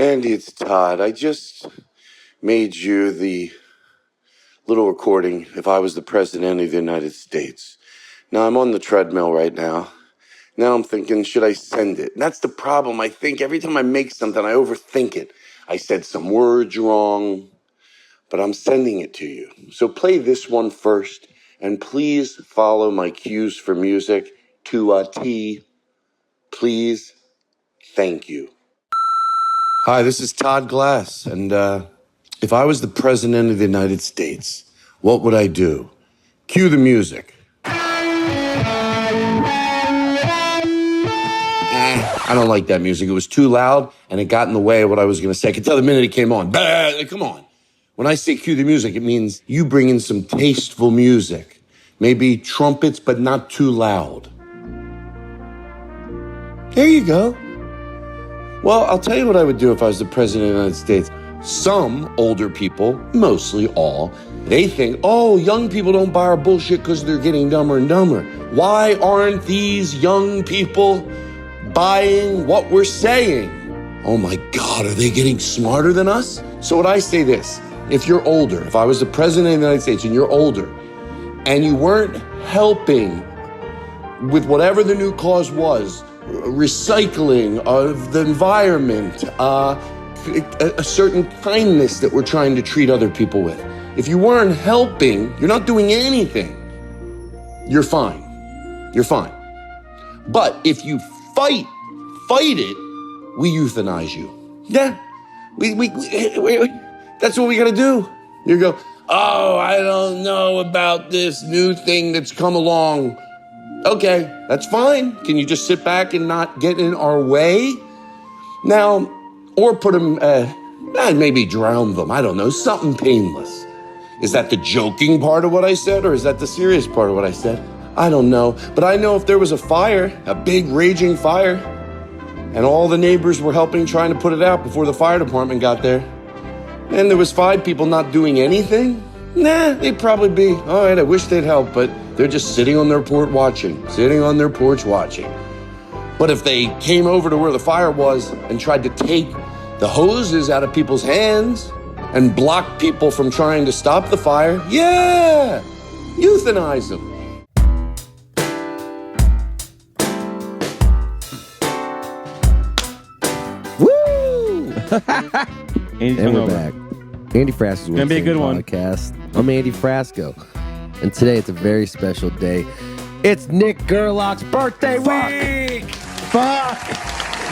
Andy, it's Todd. I just made you the little recording if I was the president of the United States. Now, I'm on the treadmill right now. Now I'm thinking, should I send it? And that's the problem. I think every time I make something, I overthink it. I said some words wrong, but I'm sending it to you. So play this one first, and please follow my cues for music to a T. Please. Thank you. Hi, this is Todd Glass, and if I was the president of the United States, what would I do? Cue the music. I don't like that music. It was too loud, and it got in the way of what I was going to say. I could tell the minute it came on. Come on. When I say cue the music, it means you bring in some tasteful music. Maybe trumpets, but not too loud. There you go. Well, I'll tell you what I would do if I was the president of the United States. Some older people, mostly all, they think, oh, young people don't buy our bullshit because they're getting dumber and dumber. Why aren't these young people buying what we're saying? Oh my God, are they getting smarter than us? So would I say this, if you're older, if I was the president of the United States and you're older, and you weren't helping with whatever the new cause was, recycling of the environment, a certain kindness that we're trying to treat other people with. If you weren't helping, you're not doing anything, you're fine. You're fine. But if you fight it, we euthanize you. Yeah, we that's what we gotta do. You go, oh, I don't know about this new thing that's come along. Okay, that's fine. Can you just sit back and not get in our way? Now, or put them, maybe drown them. I don't know, something painless. Is that the joking part of what I said, or is that the serious part of what I said? I don't know. But I know if there was a fire, a big raging fire, and all the neighbors were helping trying to put it out before the fire department got there, and there was 5 people not doing anything, they'd probably be, all right, I wish they'd help, but they're just sitting on their porch watching. But if they came over to where the fire was and tried to take the hoses out of people's hands and block people from trying to stop the fire, yeah, euthanize them. Woo! And we're back. Andy Frasco's gonna be a good podcast. I'm Andy Frasco, and today it's a very special day. It's Nick Gerlach's birthday week. Fuck!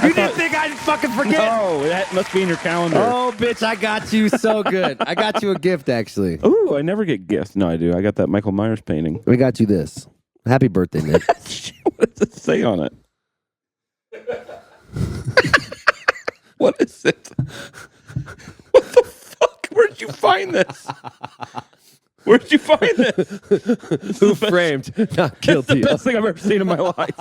You didn't think I'd fucking forget? No, that must be in your calendar. Oh, bitch, I got you so good. I got you a gift, actually. Ooh, I never get gifts. No, I do. I got that Michael Myers painting. I got you this. Happy birthday, Nick. What does it say on it? What is it? What the fuck? Where'd you find this? Where'd you find this? Who framed? Not guilty. It's the best thing I've ever seen in my life.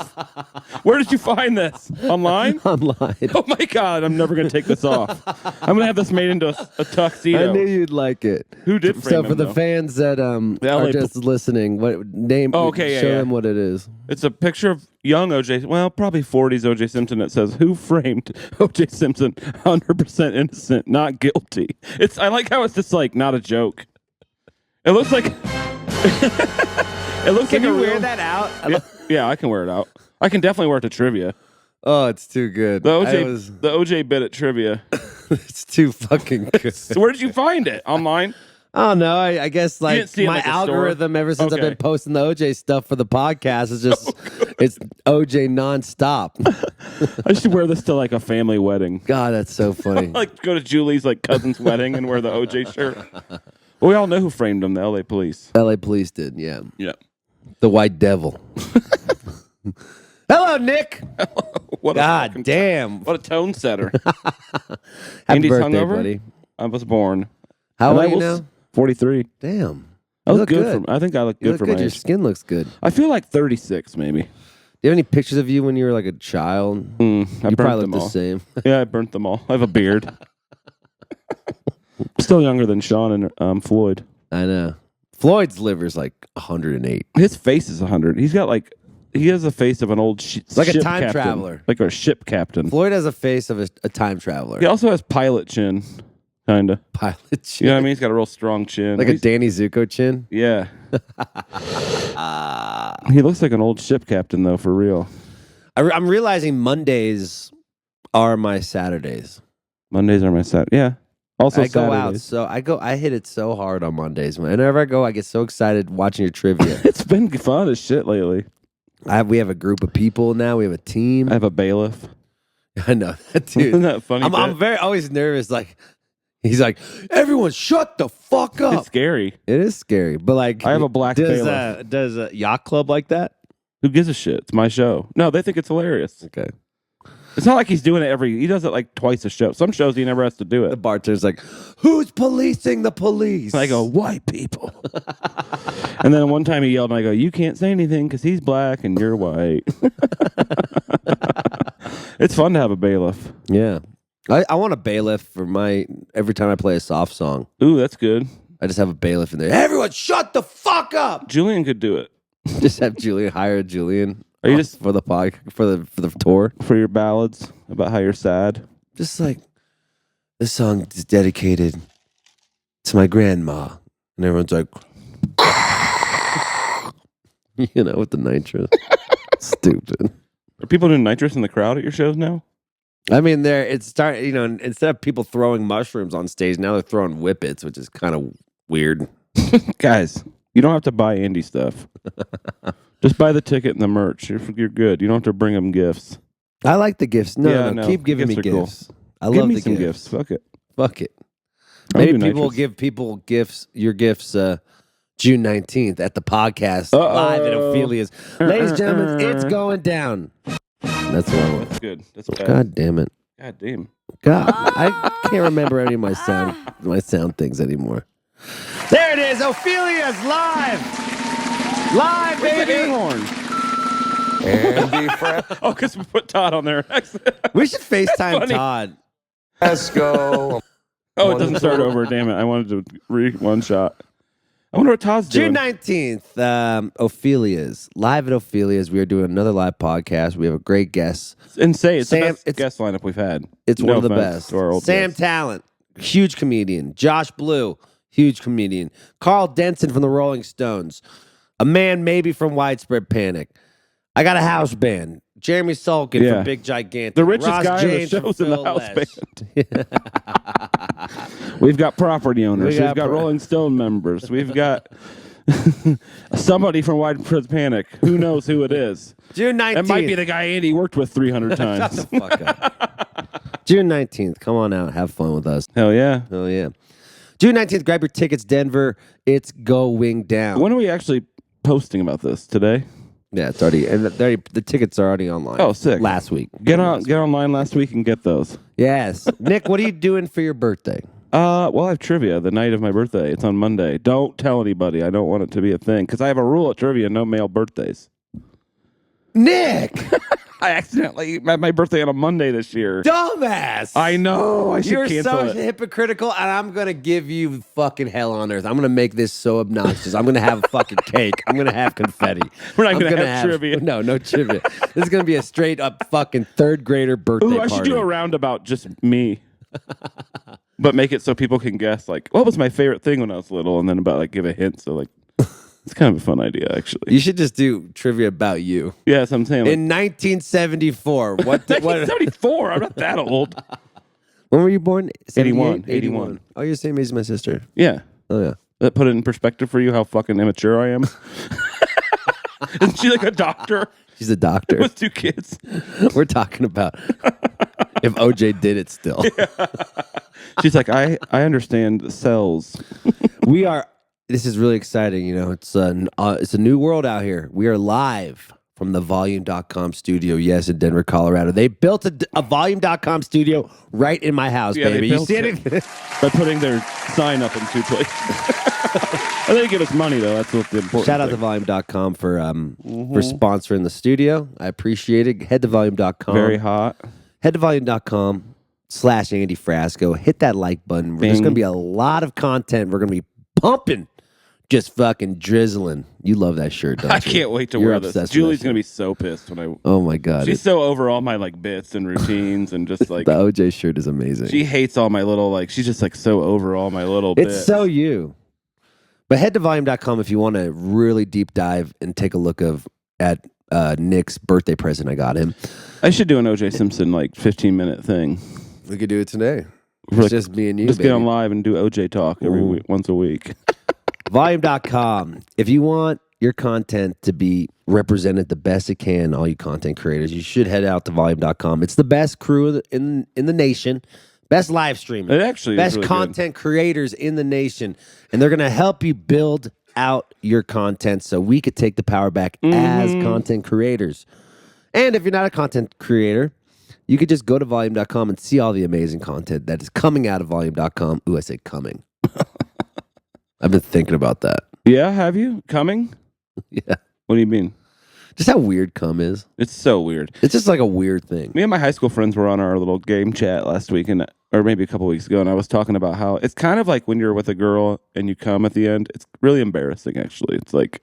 Where did you find this? Online? Online. Oh my God, I'm never going to take this off. I'm going to have this made into a tuxedo. I knew you'd like it. Who did frame So for him, the though? fans that are just listening, what name? Oh, okay, yeah, show yeah. them what it is. It's a picture of young O.J., well, probably 40s O.J. Simpson. It says, who framed O.J. Simpson? 100% innocent, not guilty. I like how it's just like not a joke. It looks like... it looks Can like you a wear real... that out? Yeah, I can wear it out. I can definitely wear it to trivia. Oh, it's too good. The OJ bit at trivia. It's too fucking good. So where did you find it? Online? Oh no, I guess like didn't see it my at the algorithm store? ever since I've Okay. been posting the OJ stuff for the podcast is just it's OJ nonstop. I should wear this to like a family wedding. God, that's so funny. Like go to Julie's like cousin's wedding and wear the OJ shirt. Well, we all know who framed him, the LA police. LA police did, yeah. Yeah. The White Devil. Hello, Nick. What God damn. What a tone setter. Happy Andy's birthday, hungover? buddy. I was born. How And old I are you was now? 43. Damn. I You look good. I think I look You good look for good. my Your age. skin looks good. I feel like 36 maybe. Do you have any pictures of you when you were like a child? I You burnt probably them look all. the same. Yeah, I burnt them all. I have a beard. Still younger than Sean and Floyd. I know. Floyd's liver's like 108. His face is 100. He's got like he has the face of an old like ship a time captain. traveler. Like a ship captain. Floyd has a face of a time traveler. He also has pilot chin, kind of. Pilot chin. You know what I mean? He's got a real strong chin. Like a Danny Zuko chin? Yeah. He looks like an old ship captain, though, for real. I'm realizing Mondays are my Saturdays. Mondays are my Saturday. Yeah. Also, I go Saturdays. out, I hit it so hard on Mondays. Whenever I go, I get so excited watching your trivia. It's been fun as shit lately. We have a group of people now. We have a team. I have a bailiff. I know that, dude. Isn't that funny? I'm very always nervous. Like he's like, everyone, shut the fuck up. It's scary. It is scary, but like, I have a black bailiff. Does a yacht club like that? Who gives a shit? It's my show. No, they think it's hilarious. Okay. It's not like he's doing it he does it like twice a show. Some shows he never has to do The it. bartender's like, who's policing the police? And I go, white people. And then one time he yelled, and I go, you can't say anything because he's black and you're white. It's fun to have a bailiff. Yeah. I want a bailiff for every time I play a soft song. Ooh, that's good. I just have a bailiff in there. Everyone shut the fuck up. Julian could do it. Just have Julian, hire Julian. Are you just for the for the tour? For your ballads about how you're sad? Just like, this song is dedicated to my grandma. And everyone's like, you know, with the nitrous. Stupid. Are people doing nitrous in the crowd at your shows now? I mean, instead of people throwing mushrooms on stage, now they're throwing whippets, which is kind of weird. Guys, you don't have to buy Andy stuff. Just buy the ticket and the merch. You're good. You don't have to bring them gifts. I like the gifts. No, keep giving me gifts. Cool. I love me the some gifts. Fuck it. Fuck it. Maybe Maybe people will give people your gifts June 19th at the podcast live at Ophelia's. Ladies and gentlemen, it's going down. That's what I want. That's good. That's bad. God damn it. God damn. God, I can't remember any of my sound things anymore. There it is, Ophelia's live, baby. Horn. Andy Oh, because we put Todd on there. We should FaceTime Todd. Frasco. Oh, it doesn't start over. Damn it! I wanted to read one shot. I wonder what Todd's doing. June 19th, Ophelia's. Live at Ophelia's. We are doing another live podcast. We have a great guest. And say it's Sam, the best guest lineup we've had. It's No one of the offense best. to our old Sam guests. Talent, huge comedian. Josh Blue, huge comedian. Carl Denson from the Rolling Stones. A man maybe from Widespread Panic. I got a house band. Jeremy Sulkin from Big Gigantic. The richest Ross guy James in the show's in from the Phil house Lesh. band. We've got property owners. We We've got got Rolling Stone members. We've got somebody from Widespread Panic. Who knows who it is? June 19th. It might be the guy Andy worked with 300 Shut times. the fuck up. June 19th. Come on out. Have fun with us. Hell yeah. Oh, yeah. June 19th. Grab your tickets, Denver. It's going down. When are we actually posting about this? Today? Yeah, it's already, and the tickets are already online. Oh, sick. Last week. Get online last week and get those. Yes. Nick, what are you doing for your birthday? Well, I have trivia the night of my birthday. It's on Monday. Don't tell anybody. I don't want it to be a thing because I have a rule at trivia: no male birthdays. Nick! I accidentally had my birthday on a Monday this year. Dumbass! I know. I should You're cancel so it. hypocritical, and I'm going to give you fucking hell on earth. I'm going to make this so obnoxious. I'm going to have fucking cake. I'm going to have confetti. We're not I'm going to gonna have trivia. No trivia. This is going to be a straight up fucking third grader birthday Ooh, party. I should do a roundabout just me. But make it so people can guess, like, what was my favorite thing when I was little? And then about, like, give a hint. So, like, it's kind of a fun idea, actually. You should just do trivia about you. Yeah, that's what I'm saying. Like, In 1974, what 1974? I'm not that old. when were you born? 81. 81. Oh, you're the same age as my sister. Yeah. Oh, yeah. That put it in perspective for you how fucking immature I am. Isn't she like a doctor She's a doctor. with 2 kids? We're talking about if OJ did it still. She's like, I understand the cells. This is really exciting. You know, it's a new world out here. We are live from the volume.com studio. Yes, in Denver, Colorado. They built a volume.com studio right in my house, Yeah, baby. they You see built it? By putting their sign up in 2 places. Well, they give us money, though. That's what's the important Shout out to thing. volume.com for sponsoring the studio. I appreciate it. Head to volume.com. Very hot. Head to volume.com/Andy Frasco. Hit that like button. There's Bing. going to be a lot of content we're going to be pumping just fucking drizzling. You love that shirt, don't you? I can't wait to You're wear this. obsessed with Julie's that gonna be so pissed when I. Oh my god, She's so over all my like bits and routines and just like the OJ shirt is amazing. she hates all my little like. She's just like so over all my little. It's bits. so you. But head to volume.com if you want to really deep dive and take a look at Nick's birthday present I got him. I should do an OJ Simpson like 15-minute thing. We could do it today. It's Like, just me and you. Just baby. get on live and do OJ talk every week, once a week. Volume.com. If you want your content to be represented the best it can, all you content creators, you should head out to volume.com. It's the best crew in the nation, best live streaming, It actually is best really content creators in the nation, and they're going to help you build out your content so we could take the power back as content creators. And if you're not a content creator, you could just go to volume.com and see all the amazing content that is coming out of volume.com. Ooh, I say coming. I've been thinking about that. Yeah, have you coming? Yeah. What do you mean? Just how weird cum is. It's so weird. It's just like a weird thing. Me and my high school friends were on our little game chat last week, or maybe a couple weeks ago, and I was talking about how it's kind of like when you're with a girl and you come at the end. It's really embarrassing, actually. It's like,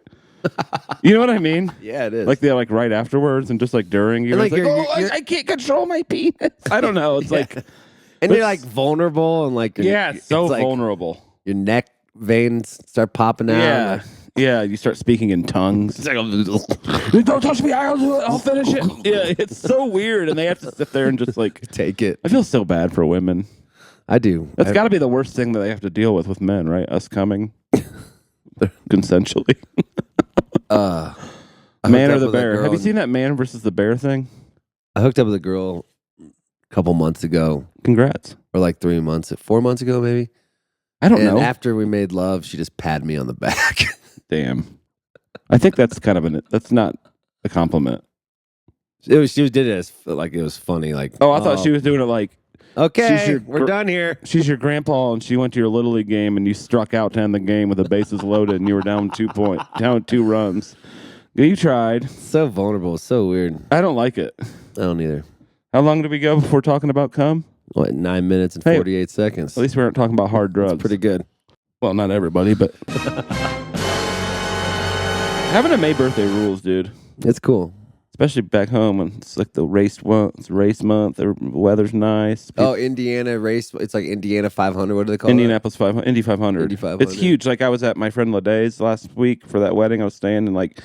you know what I mean? Yeah, it is. Like they're like right afterwards and just like during you. And, like, it's like, you're- I can't control my penis. I don't know. It's like, and you're like vulnerable and like yeah, it's so like vulnerable. your neck veins start popping out. Yeah. Like, Yeah, you start speaking in tongues. it's like, Don't touch me, I'll do it. I'll finish it. Yeah, it's so weird, and they have to sit there and just like. take it. I feel so bad for women. I do. That's got to be the worst thing that they have to deal with men, right? Us coming consensually. I Man hooked or up the with a bear? girl Have you and- seen that man versus the bear thing? I hooked up with a girl a couple months ago, Congrats. or like 3 months, 4 months ago, maybe. I don't And know. after we made love, she just patted me on the back. Damn. I think that's kind of that's not a compliment. She did it as like it was funny. Like, Oh, I thought she was doing it like okay, she's your we're done here. she's your grandpa and she went to your little league game and you struck out to end the game with the bases loaded and you were down 2 runs. You tried. So vulnerable, so weird. I don't like it. I don't either. How long did we go before talking about cum? What, 9 minutes and Hey, 48 seconds? At least we aren't talking about hard drugs. That's pretty good. Well, not everybody, but having a May birthday rules, dude. It's cool. Especially back home when it's like the race month, the weather's nice. Oh, Indiana race. It's like Indiana 500. What do they call Indianapolis 500, Indy 500. Indy 500. It's huge. Like I was at my friend Laday's last week for that wedding I was staying, and like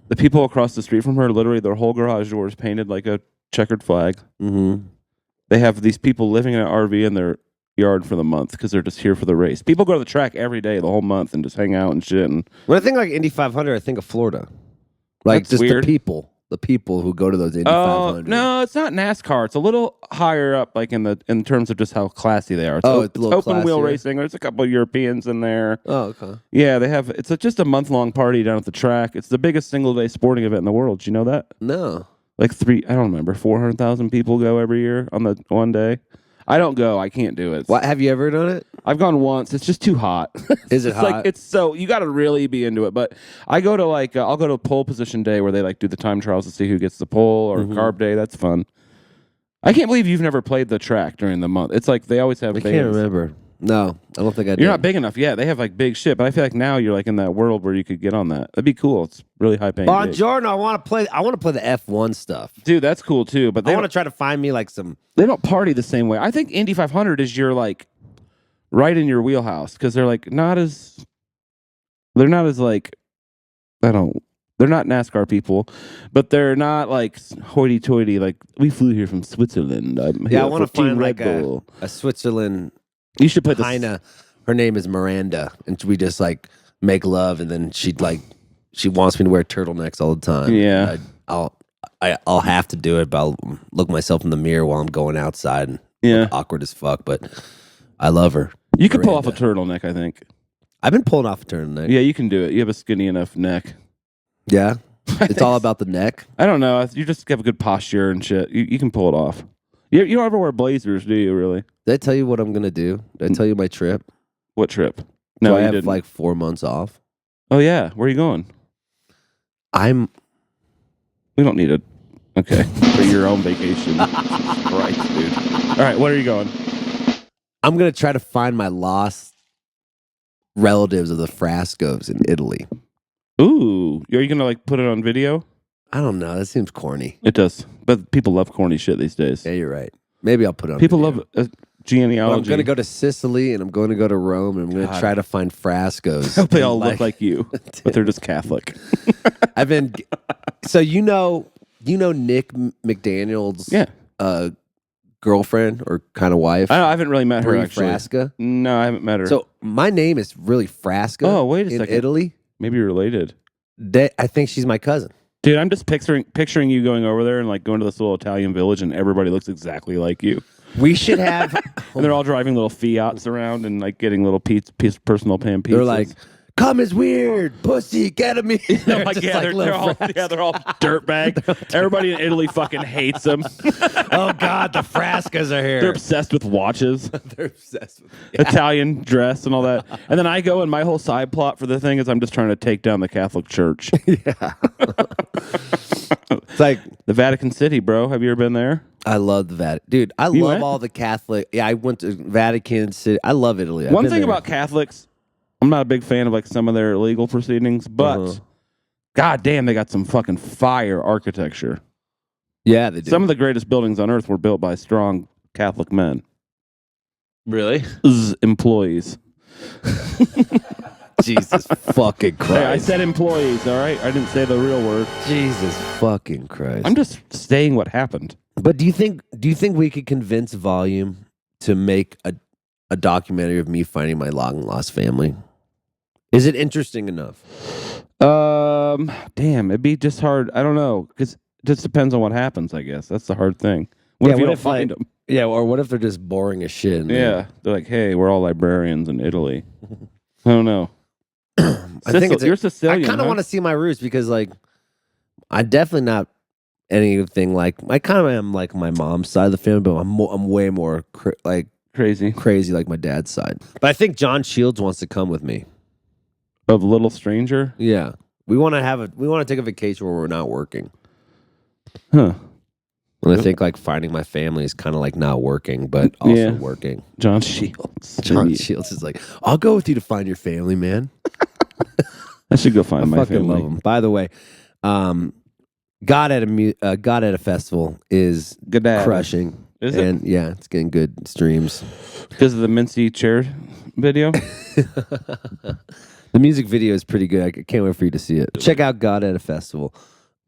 the people across the street from her, literally their whole garage door is painted like a checkered flag. that? Mm-hmm. They have these people living in an RV in their yard for the month because they're just here for the race. People go to the track every day, the whole month, and just hang out and shit. And When I think like Indy 500, I think of Florida. Like That's just weird. the people who go to those Indy 500. no, it's not NASCAR. It's a little higher up, like in terms of just how classy they are. It's, Oh, it's a little open wheel classier. racing. There's a couple of Europeans in there. Oh, okay. Yeah, they have. It's just a month-long party down at the track. It's the biggest single-day sporting event in the world. Do you know that? No. Like I don't remember, 400,000 people go every year on the one day. I don't go. I can't do it. What, have you ever done it? I've gone once. It's just too hot. Is it It's hot? like it's so you got to really be into it. But I go to like I'll go to pole position day where they like do the time trials to see who gets the pole or carb day. That's fun. I can't believe you've never played the track during the month. It's like they always have. I bands. can't remember. No, I don't think I did. You're not big enough. Yeah, they have like big shit. But I feel like now you're like in that world where you could get on that. That'd be cool. It's really high paying. gig. Buongiorno, I want to play the F1 stuff. Dude, that's cool too. But I they want to don't, try to find me like some. they don't party the same way. I think Indy 500 is your like right in your wheelhouse because they're like not as like they're not NASCAR people, but they're not like hoity-toity. Like we flew here from Switzerland. I'm Yeah, I want to find Red like Bull. a Switzerland You should play this. Heine. Her name is Miranda, and we just like make love, and then she wants me to wear turtlenecks all the time. Yeah. I'll have to do it, but I'll look myself in the mirror while I'm going outside and Yeah, look awkward as fuck. But I love her. you could pull off a Miranda. turtleneck. I think. I've been pulling off a turtleneck. Yeah, you can do it. You have a skinny enough neck. Yeah. I It's think all so. about the neck. I don't know. You just have a good posture and shit. You can pull it off. You don't ever wear blazers, do you? Really? Did I tell you what I'm gonna do? Did I tell you my trip? What trip? So No, I you have didn't. like 4 months off. Oh yeah, where are you going? We don't need a. Okay, for your own vacation. Right, dude. All right, where are you going? I'm gonna try to find my lost relatives of the Frascos in Italy. Ooh, are you gonna like put it on video? I don't know. That seems corny. It does, but people love corny shit these days. Yeah, you're right. Maybe I'll put it on People video. love genealogy. Well, I'm going to go to Sicily and I'm going to go to Rome and I'm going to try to find Frascos. I hope they all look like you, but they're just Catholic. I've been. So you know Nick McDaniel's girlfriend or kind of wife. I haven't really met her actually. Frasca. No, I haven't met her. So my name is really Frasco. Oh, wait a in second. Italy. Maybe you're related. I think she's my cousin. Dude, I'm just picturing you going over there and like going to this little Italian village and everybody looks exactly like you. We should have. And they're all driving little Fiats around and like getting little personal pan pizzas. They're like, "Come is weird, pussy, get at me." They're all dirtbag. Everybody in Italy fucking hates them. Oh God, the Frascas are here. They're obsessed with watches. They're obsessed with Italian dress and all that. And then I go and my whole side plot for the thing is I'm just trying to take down the Catholic Church. Yeah. It's like the Vatican City, bro. Have you ever been there? I love the Vatican. Dude, I You love went? all the Catholic. Yeah, I went to Vatican City. I love Italy. I've One been thing there. about Catholics, I'm not a big fan of like some of their legal proceedings, but god damn, they got some fucking fire architecture. Yeah, they do. Some of the greatest buildings on earth were built by strong Catholic men. Really? Employees. Jesus fucking Christ. Hey, I said employees, all right? I didn't say the real word. Jesus fucking Christ. I'm just saying what happened. But do you think we could convince Volume to make a documentary of me finding my long lost family? Is it interesting enough? Damn, it'd be just hard. I don't know, because it just depends on what happens, I guess. That's the hard thing. What if you don't find them? Yeah, or what if they're just boring as shit? Yeah, they're like, hey, we're all librarians in Italy. I don't know. I think you're Sicilian. I kind of want to see my roots because, like, I'm definitely not anything like. I kind of am like my mom's side of the family, but I'm way more crazy like my dad's side. But I think John Shields wants to come with me. Of Little Stranger. Yeah, we want to take a vacation where we're not working. Huh. And I think like finding my family is kind of like not working, but also working. John Shields. John Shields is like, I'll go with you to find your family, man. I should go find my fucking family. love them. By the way, God at a festival is crushing. Is it? And yeah, it's getting good streams. Because of the Mincy chair video? The music video is pretty good. I can't wait for you to see it. Check out God at a Festival.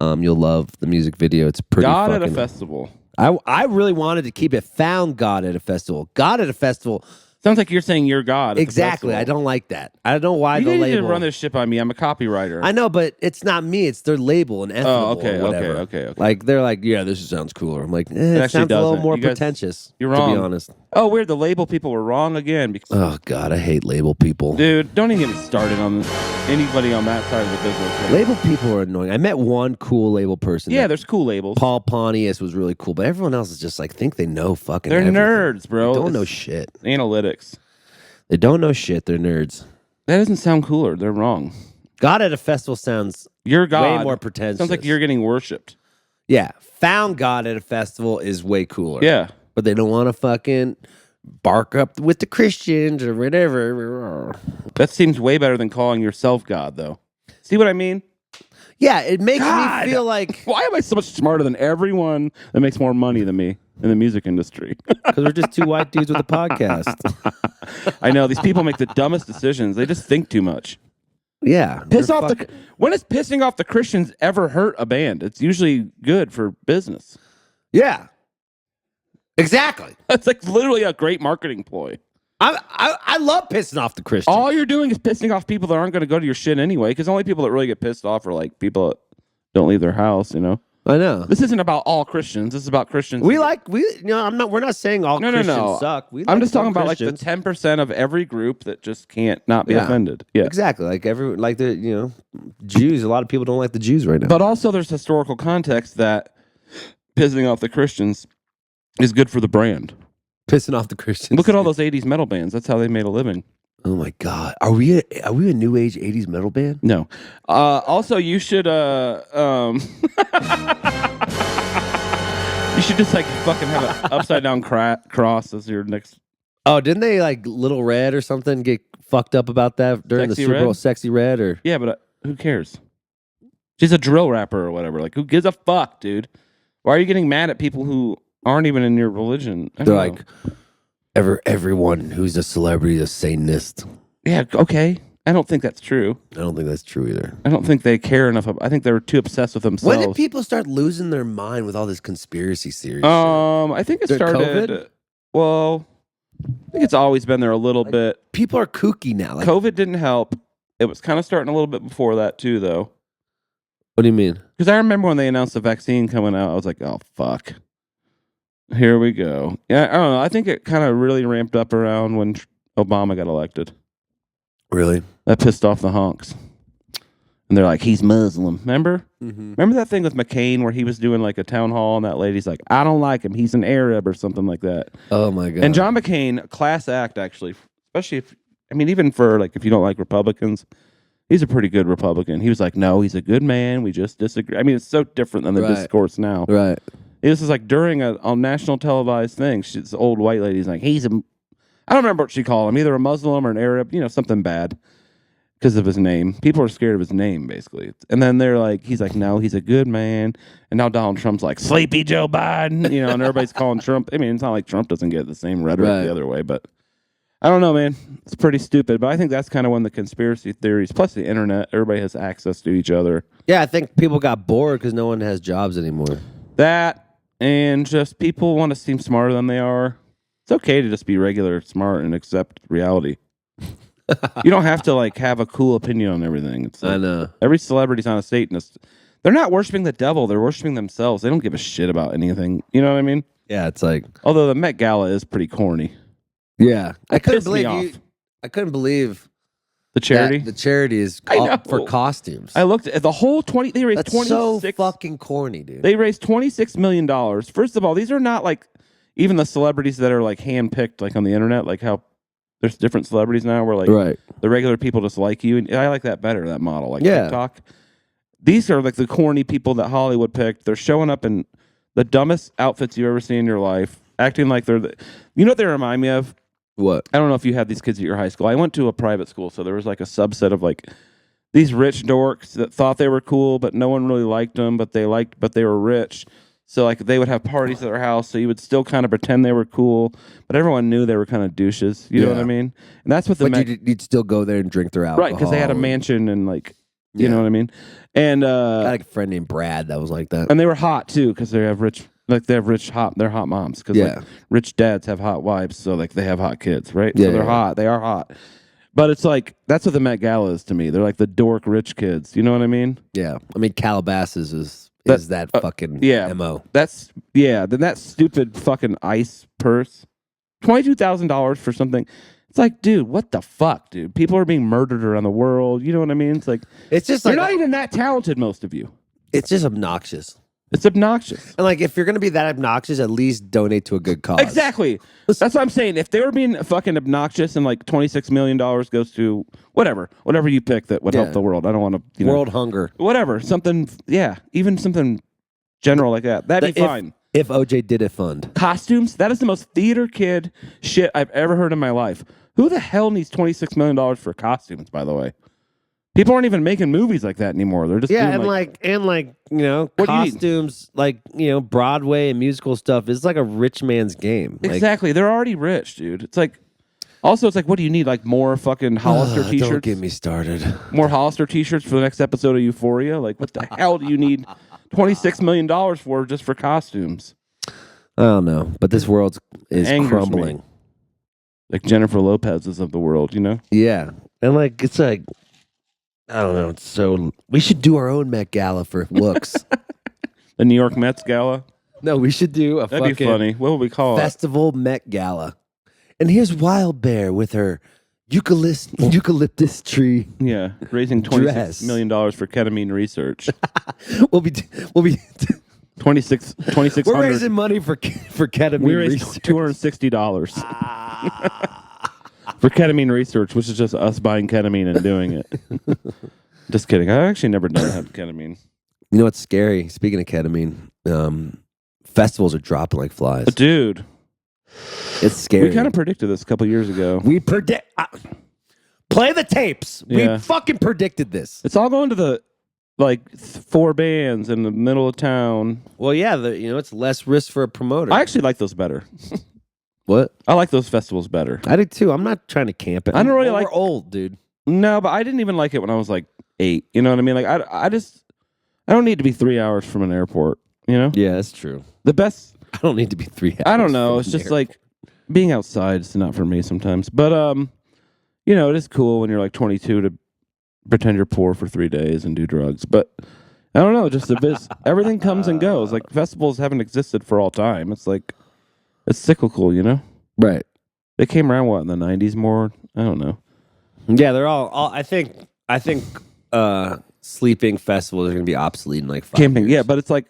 You'll love the music video. It's pretty God fucking... at a festival. I really wanted to keep it Found God at a Festival. God at a Festival. Sounds like you're saying you're God. Exactly. I don't like that. I don't know why you the need label. to run this shit by me. I'm a copywriter. I know, but it's not me. It's their label and ethical or whatever. Okay. Like, they're like, yeah, this sounds cooler. I'm like, it sounds a little more pretentious. You're wrong. To be honest. Oh, weird. The label people were wrong again. Oh, God, I hate label people. Dude, don't even get me started on anybody on that side of the business. Label people are annoying. I met one cool label person. Yeah, there's cool labels. Paul Pontius was really cool, but everyone else is just like, think they know fucking They're everything. nerds, bro. They don't know shit. Analytics. They don't know shit. They're nerds. That doesn't sound cooler. They're wrong. God at a festival sounds You're God. way more pretentious. Sounds like you're getting worshipped. Yeah. Found God at a festival is way cooler. Yeah. But they don't want to fucking bark up with the Christians or whatever. That seems way better than calling yourself God, though. See what I mean? Yeah, it makes God! me feel like... Why am I so much smarter than everyone that makes more money than me in the music industry? Because we're just two white dudes with a podcast. I know. These people make the dumbest decisions. They just think too much. Yeah. When has pissing off the Christians ever hurt a band? It's usually good for business. Yeah. Exactly. It's like literally a great marketing ploy. I love pissing off the Christians. All you're doing is pissing off people that aren't going to go to your shit anyway, because the only people that really get pissed off are like people that don't leave their house, you know? I know. This isn't about all Christians. This is about Christians. We're not saying all Christians suck. I'm just talking about like the 10% of every group that just can't not be offended. Yeah. Exactly. Like Jews, a lot of people don't like the Jews right now. But also there's historical context that pissing off the Christians is good for the brand. Pissing off the Christians. Look at all those 80s metal bands. That's how they made a living. Oh my God. Are we a new age 80s metal band? No. Also, you should you should just like fucking have an upside down cross as your next Oh, didn't they like Little Red or something get fucked up about that during Sexy the Super Bowl? Red? Sexy Red or Yeah, but who cares? She's a drill rapper or whatever. Like, who gives a fuck, dude? Why are you getting mad at people who aren't even in your religion? I they're don't like know. everyone who's a celebrity is a Satanist. Yeah, okay. I don't think that's true. I don't think that's true either. I don't think they care enough. I think they're too obsessed with themselves. When did people start losing their mind with all this conspiracy theory? I think it During started. COVID? Well, I think it's always been there a little bit. People are kooky now. Like, COVID didn't help. It was kind of starting a little bit before that too, though. what do you mean? Because I remember when they announced the vaccine coming out, I was like, "Oh fuck, here we go." Yeah, I don't know. I think it kind of really ramped up around when Obama got elected. Really? That pissed off the honks, and they're like, "He's Muslim." Remember? Mm-hmm. Remember that thing with McCain where he was doing like a town hall, and that lady's like, "I don't like him. He's an Arab or something like that." Oh my god! And John McCain, class act actually, especially if even for like if you don't like Republicans. He's a pretty good Republican. He was like, no, he's a good man. We just disagree. I mean, it's so different than the Right. discourse now. Right. This is like during a national televised thing. She's an old white lady's like, I don't remember what she called him, either a Muslim or an Arab, something bad because of his name. People are scared of his name, basically. And then they're like, he's like, no, he's a good man. And now Donald Trump's like, sleepy Joe Biden, and everybody's calling Trump. I mean, it's not like Trump doesn't get the same rhetoric Right. the other way, but I don't know, man. It's pretty stupid, but I think that's kind of when the conspiracy theories, plus the internet, everybody has access to each other. Yeah, I think people got bored because no one has jobs anymore. That and just people want to seem smarter than they are. It's okay to just be regular, smart, and accept reality. You don't have to like have a cool opinion on everything. It's like, I know. every celebrity's on a Satanist. They're not worshiping the devil. They're worshiping themselves. They don't give a shit about anything. You know what I mean? Yeah, it's like Although the Met Gala is pretty corny. yeah. I couldn't pissed me believe off. I couldn't believe The charity. that the charity is I know. for costumes. I looked at the whole 20. They raised That's 26. so fucking corny, dude. They raised $26 million. First of all, these are not like even the celebrities that are like handpicked, like on the internet, like how there's different celebrities now where like right. the regular people just like you. And I like that better, that model, like Yeah. TikTok. These are like the corny people that Hollywood picked. They're showing up in the dumbest outfits you've ever seen in your life, acting like they're you know what they remind me of? What? I don't know if you had these kids at your high school. I went to a private school, so there was like a subset of like these rich dorks that thought they were cool, but no one really liked them, but they were rich. So like they would have parties at their house, so you would still kind of pretend they were cool, but everyone knew they were kind of douches. You know what I mean? And that's what the But you'd still go there and drink their alcohol. right, because they had a mansion and like you Yeah. know what I mean. And I had like a friend named Brad that was like that. and they were hot too because they have rich they're hot moms because Yeah. like rich dads have hot wives, so like they have hot kids, right? Yeah, So they're yeah. hot. They are hot. But it's like that's what the Met Gala is to me. They're like the dork rich kids. You know what I mean? Yeah. I mean, Calabasas is that fucking yeah. MO. Then that stupid fucking ice purse, $22,000 for something. It's like, dude, what the fuck, dude? People are being murdered around the world. You know what I mean? It's like It's just you're like not even that talented, most of you. it's just obnoxious. It's obnoxious. And like if you're gonna be that obnoxious, at least donate to a good cause. Exactly. That's what I'm saying. If they were being fucking obnoxious and like $26 million goes to whatever you pick that would help Yeah. the world. I don't want to, World hunger. whatever, something, yeah, even something general like that. That'd be fine. If OJ did a fund. Costumes, that is the most theater kid shit I've ever heard in my life. Who the hell needs $26 million for costumes, by the way? People aren't even making movies like that anymore. They're just Yeah, doing and like What do you need? costumes, like Broadway and musical stuff is like a rich man's game. Like, exactly. They're already rich, dude. It's like, also, it's like, what do you need? Like more fucking Hollister t-shirts? Don't get me started. More Hollister t-shirts for the next episode of Euphoria? Like, what the hell do you need $26 million for just for costumes? I don't know, but this world is Angers crumbling. me. Like Jennifer Lopez's of the world, you know? Yeah, and like it's like I don't know. It's so we should do our own Met Gala for looks. The New York Mets Gala? No, we should do a That'd be fucking funny. What would we call it? festival Met Gala. And here's Wild Bear with her eucalyptus tree. Yeah, raising Dress. $26 million for ketamine research. We'll be 2600. we're raising money for ketamine We raised research. $260 for ketamine research, which is just us buying ketamine and doing it. Just kidding. I actually never done have ketamine. You know what's scary? Speaking of ketamine, festivals are dropping like flies. But dude, It's scary. We kind of predicted this a couple years ago. We predict. Play the tapes. Yeah. We fucking predicted this. It's all going to the 4 bands in the middle of town. Well, yeah, it's less risk for a promoter. I actually like those better. What? I like those festivals better. I do too. I'm not trying to camp it. I don't really like. We're old, dude. No, but I didn't even like it when I was like 8. You know what I mean? Like I don't need to be 3 hours from an airport. You know? Yeah, that's true. The best. I don't need to be 3 hours. I don't know. It's just like being outside is not for me sometimes. But it is cool when you're like 22 to pretend you're poor for 3 days and do drugs. But I don't know. Just everything comes and goes. Like festivals haven't existed for all time. It's like it's cyclical. You know? Right. They came around in the 90s more. I don't know. Yeah, they're all I think sleeping festivals are going to be obsolete in like 5 Camping, years. yeah, but it's like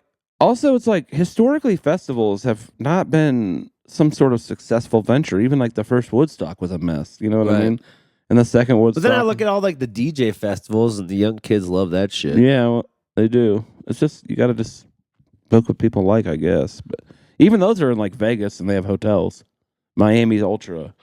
historically festivals have not been some sort of successful venture. Even like the first Woodstock was a mess. You know what I mean? And the second Woodstock. But then I look at all like the DJ festivals and the young kids love that shit. Yeah, well, they do. It's just you got to just book what people like, I guess. But even those are in like Vegas and they have hotels. Miami's Ultra.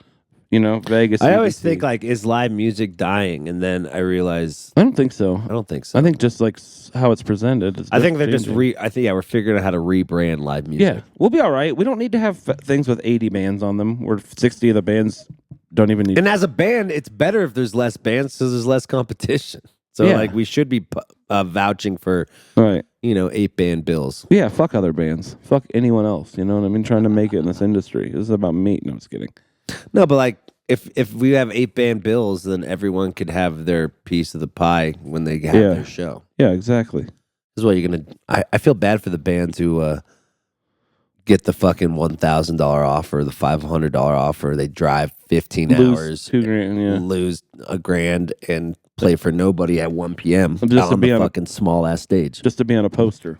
Vegas. I always UBC. think like, is live music dying? And then I realize I don't think so. I don't think so. I think just like how it's presented. I think they're just changing. we're figuring out how to rebrand live music. Yeah, we'll be all right. We don't need to have things with 80 bands on them, where 60 of the bands don't even need. And as a band, it's better if there's less bands because there's less competition. So Yeah. like we should be vouching for Right. 8-band bills. Yeah, fuck other bands. Fuck anyone else. You know what I mean? Trying to make it in this industry. This is about me. No, I'm just kidding. No, but like if we have 8-band bills, then everyone could have their piece of the pie when they have their show. Yeah, exactly. This is what you're gonna. I feel bad for the bands who get the fucking $1,000 offer, the $500 offer. They drive 15 hours, $2,000, yeah. lose $1,000, and play for nobody at 1 p.m. Just to out on be the on fucking small ass stage, Just to be on a poster.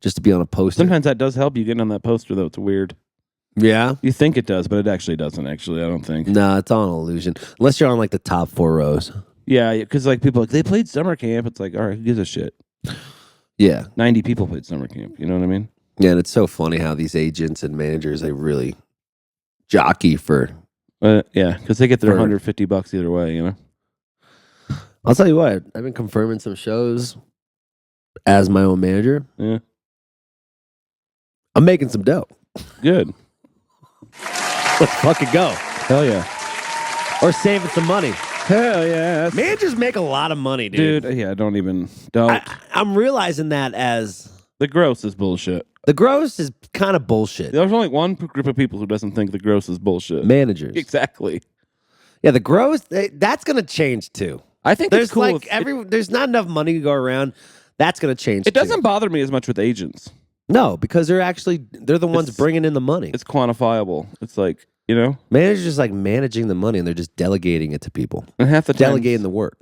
just to be on a poster. Sometimes that does help you getting on that poster, though. It's weird. Yeah. You think it does, but it actually doesn't. Actually, I don't think. No, it's all an illusion. Unless you're on like the top 4 rows. Yeah, because like people they played summer camp. It's like, all right, who gives a shit? Yeah. 90 people played summer camp. You know what I mean? Yeah, and it's so funny how these agents and managers, they really jockey for. Yeah, because they get their For- $150 either way. You know. I'll tell you what, I've been confirming some shows as my own manager. Yeah. I'm making some dough. Good. Let's fucking go. Hell yeah. Or saving some money. Hell yeah. Managers make a lot of money, dude. Yeah, don't. I'm realizing that as The gross is bullshit. the gross is kind of bullshit. There's only one group of people who doesn't think the gross is bullshit. Managers. Exactly. Yeah, the gross, that's going to change too. I think There's it's cool. like there's not enough money to go around. That's going to change It too. doesn't bother me as much with agents. No, because they're the ones It's- bringing in the money. It's quantifiable. It's like, you know, Managers just like managing the money and they're just delegating it to people. and half the time. Delegating the work.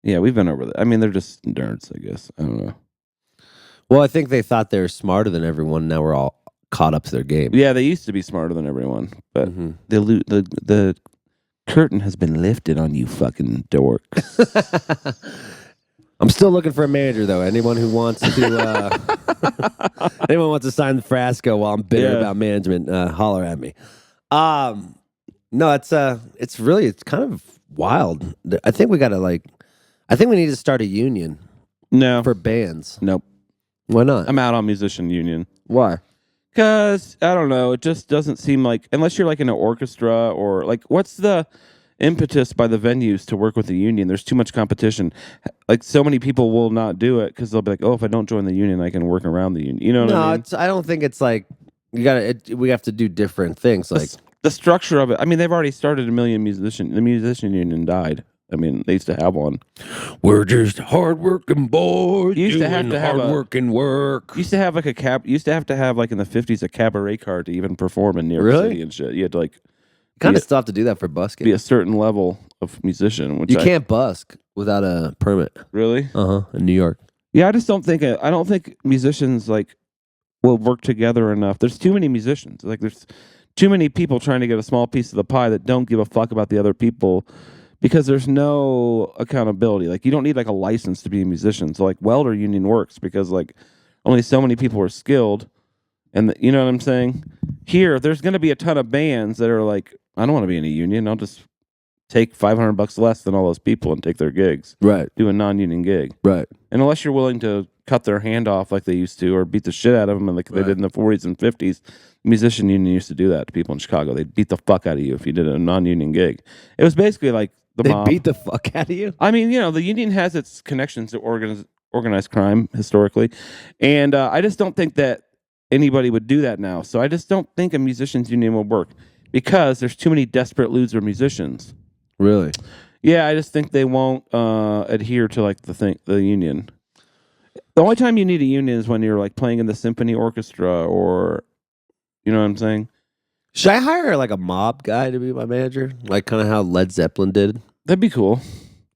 Yeah, we've been over that. I mean, they're just nerds, I guess. I don't know. Well, I think they thought they were smarter than everyone. Now we're all caught up to their game. Yeah, they used to be smarter than everyone, but Mhm. the curtain has been lifted on you, fucking dork. I'm still looking for a manager though. Anyone who wants to anyone wants to sign the Frasco while I'm bitter Yeah. about management, holler at me. No, it's kind of wild. I think we need to start a union No, for bands. nope. Why not? I'm out on musician union. Why? Because, I don't know, it just doesn't seem like, unless you're like in an orchestra or like, what's the impetus by the venues to work with the union? There's too much competition. Like, so many people will not do it because they'll be like, oh, if I don't join the union, I can work around the union. You know what I mean? I don't think it's like we have to do different things. Like, The structure of it. I mean, they've already started the musician union died. I mean, they used to have one. we're just hardworking boys. You used to have to have hardworking work. Used to have like used to have like in the 50s a cabaret card to even perform in New York Really? City and shit. You had to like Kind be of still have to do that for busking. be a certain level of musician. Which You can't busk without a permit. really. In New York. Yeah, I just don't think I don't think musicians like will work together enough. There's too many musicians. Like there's too many people trying to get a small piece of the pie that don't give a fuck about the other people because there's no accountability. Like you don't need like a license to be a musician. So like welder union works because like only so many people are skilled And you know what I'm saying? Here, there's going to be a ton of bands that are like, I don't want to be in a union. I'll just take $500 less than all those people and take their gigs. Right. Do a non-union gig. Right. And unless you're willing to cut their hand off like they used to or beat the shit out of them like they did in the 40s and 50s, musician union used to do that to people in Chicago. They'd beat the fuck out of you if you did a non-union gig. It was basically like the mob. They beat the fuck out of you? I mean, the union has its connections to organized crime historically. And I just don't think that anybody would do that now. So I just don't think a musician's union will work because there's too many desperate loser musicians. Really? Yeah, I just think they won't adhere to like the union. The only time you need a union is when you're like playing in the symphony orchestra or, you know what I'm saying? Should I hire like a mob guy to be my manager? Like kind of how Led Zeppelin did? That'd be cool.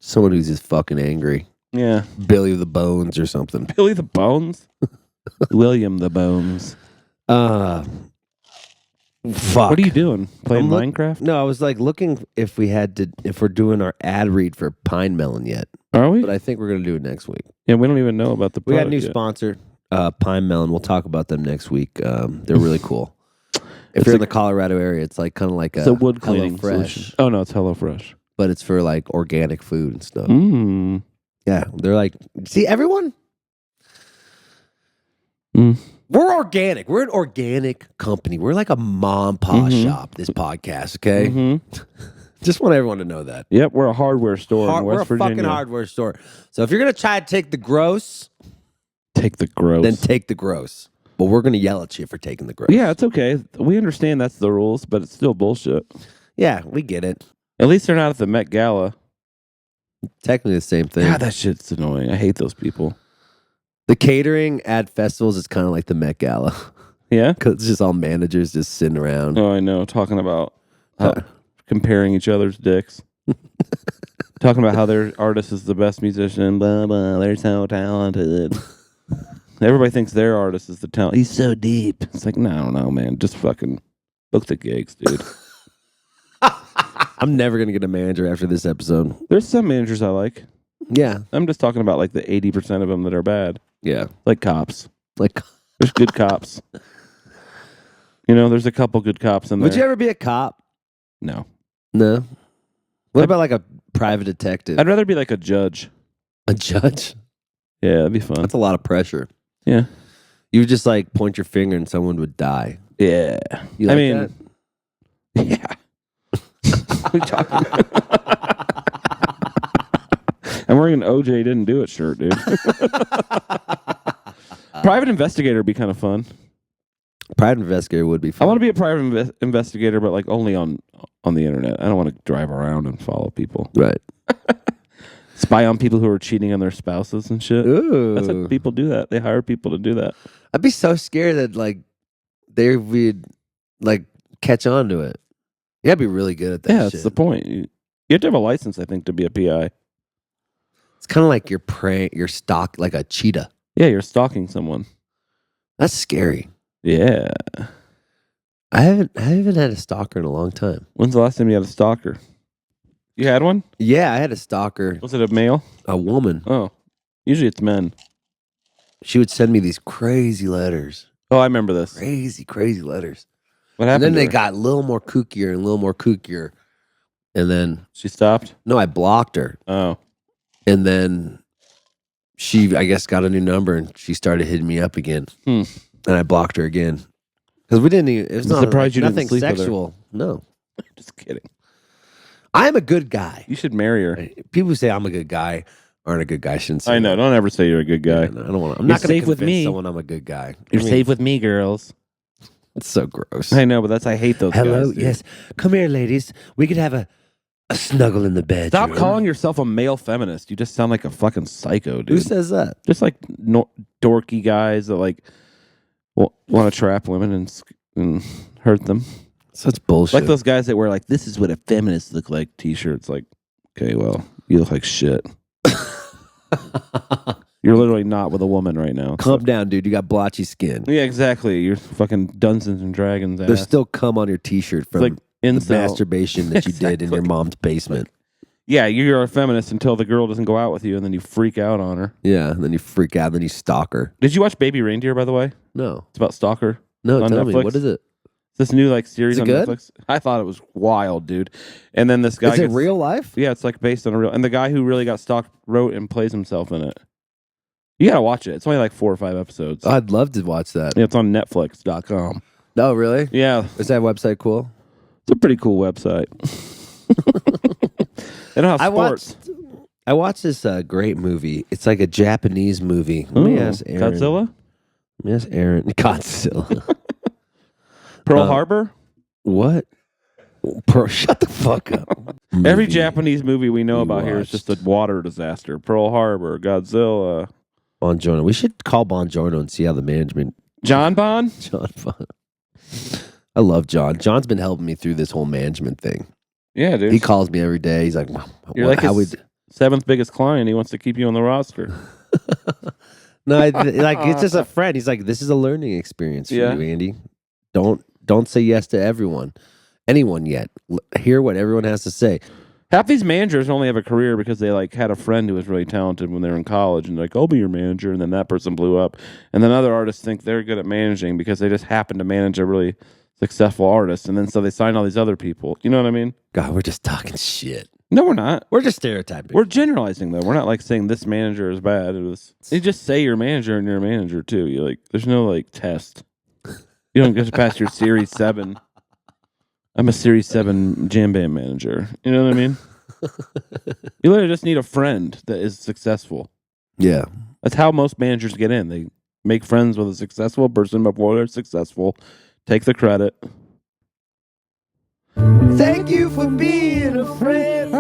Someone who's just fucking angry. Yeah. Billy the Bones or something. Billy the Bones? William the Bones. Fuck. What are you doing? Playing Minecraft? No, I was like looking if we're doing our ad read for Pine Melon yet. Are we? But I think we're going to do it next week. Yeah, we don't even know about the We got a new yet. sponsor, Pine Melon. We'll talk about them next week. They're really cool. If you're in the Colorado area, it's like kind of like a wood cleaning HelloFresh, solution. Oh, no, it's HelloFresh. but it's for like organic food and stuff. Mm. Yeah, they're like, see, everyone? Mm. We're organic. We're an organic company. We're like a mom pa shop, this podcast, okay? Mm-hmm. Just want everyone to know that. Yep, we're a hardware store in We're West a Virginia. fucking hardware store. So if you're going to try to take the gross, Take the gross. then take the gross. But we're going to yell at you for taking the gross. Yeah, it's okay. We understand that's the rules, but it's still bullshit. Yeah, we get it. At least they're not at the Met Gala. Technically the same thing. God, that shit's annoying. I hate those people. The catering at festivals is kind of like the Met Gala. Yeah? Because it's just all managers just sitting around. Oh, I know. Talking about comparing each other's dicks. Talking about how their artist is the best musician. Blah, blah. They're so talented. Everybody thinks their artist is the talent. He's so deep. It's like, no, I don't know, man. Just fucking book the gigs, dude. I'm never going to get a manager after this episode. There's some managers I like. Yeah. I'm just talking about like the 80% of them that are bad. Yeah. Like cops. Like, There's good cops. There's a couple good cops in there. would you ever be a cop? No. No. What about like a private detective? I'd rather be like a judge. A judge? Yeah, that'd be fun. That's a lot of pressure. Yeah. You would just like point your finger and someone would die. Yeah. You like that? Yeah. What are you talking about? I'm wearing an OJ didn't do it shirt, dude. Private investigator would be kind of fun. Private investigator would be I fun. want to be a private investigator, but like only on the internet. I don't want to drive around and follow people. Right. Spy on people who are cheating on their spouses and shit. Ooh. That's what people do that. They hire people to do that. I'd be so scared that like they would like catch on to it. You gotta be really good at that Yeah, shit. that's the point. You have to have a license, I think, to be a PI. It's kind of like you're stalk like a cheetah. Yeah, you're stalking someone. That's scary. Yeah. I haven't had a stalker in a long time. When's the last time you had a stalker? You had one? Yeah, I had a stalker. Was it a male? A woman. Oh. Usually it's men. She would send me these crazy letters. Oh, I remember this. Crazy letters. What And happened then to they her? got a little more kookier and a little more kookier. And then, She stopped? no, I blocked her. Oh. And then she, I guess, got a new number and she started hitting me up again. And I blocked her again. Because we didn't even, it's I'm not surprised you didn't nothing sleep with her. sexual. No. Just kidding. I'm a good guy. You should marry her. People who say I'm a good guy aren't a good guy. Shouldn't say I know. that. Don't ever say you're a good guy. Yeah, no, I don't want to. I'm You're not going to safe with convince me. someone I'm a good guy. You're I mean, safe with me, girls. It's so gross. I know, but I hate those Hello, guys. Dude. yes. Come here, ladies. We could have a snuggle in the bed. Stop calling yourself a male feminist. You just sound like a fucking psycho, dude. Who says that? Just like dorky guys that like want to trap women and hurt them. Such bullshit. Like those guys that wear like, this is what a feminist look like t-shirts. Like, okay, well, you look like shit. You're literally not with a woman right now. Calm down, dude. You got blotchy skin. Yeah, exactly. You're fucking Dungeons and Dragons ass. There's still cum on your T-shirt from like the incel. masturbation that you did in your mom's basement. Yeah, you're a feminist until the girl doesn't go out with you, and then you freak out on her. Yeah, and then you freak out, and then you stalk her. Did you watch Baby Reindeer, by the way? No. It's about Stalker. No, on tell me. Netflix. What is it? This new like series Is it on good? Netflix. I thought it was wild, dude. And then this guy Is it gets- real life? Yeah, it's like based on a real. And the guy who really got stalked wrote and plays himself in it. You gotta watch it. It's only like 4 or 5 episodes. I'd love to watch that. Yeah, it's on Netflix.com. No, really? Yeah, Is that website cool? it's a pretty cool website. They don't have sports. I watched this great movie. It's like a Japanese movie. Let me ask Aaron. Godzilla? Let me ask Aaron. Godzilla. Pearl Harbor? What? Shut the fuck up. Every Movie Japanese movie we know we about here is just a watched. water disaster. Pearl Harbor, Godzilla. Bongiorno. We should call Bongiorno and see how the management. John Bond? John. I love John. John's been helping me through this whole management thing. Yeah, dude. He calls me every day. He's like, You're like how his 7th biggest client. He wants to keep you on the roster. No, like it's just a friend. He's like, this is a learning experience for Yeah. you, Andy. Don't say yes to anyone yet. Hear what everyone has to say. Half these managers only have a career because they like had a friend who was really talented when they were in college, and they're like, I'll be your manager, and then that person blew up. And then other artists think they're good at managing because they just happen to manage a really successful artist, and then so they sign all these other people. You know what I mean? God, we're just talking shit. No, we're not. We're just stereotyping. We're generalizing though. We're not like saying this manager is bad. You just say you're a manager and you're a manager too. You like there's no like test. You don't get past your Series 7. I'm a Series 7 jam band manager. You know what I mean? You literally just need a friend that is successful. Yeah. That's how most managers get in. They make friends with a successful person before they're successful, take the credit. Thank you for being a friend.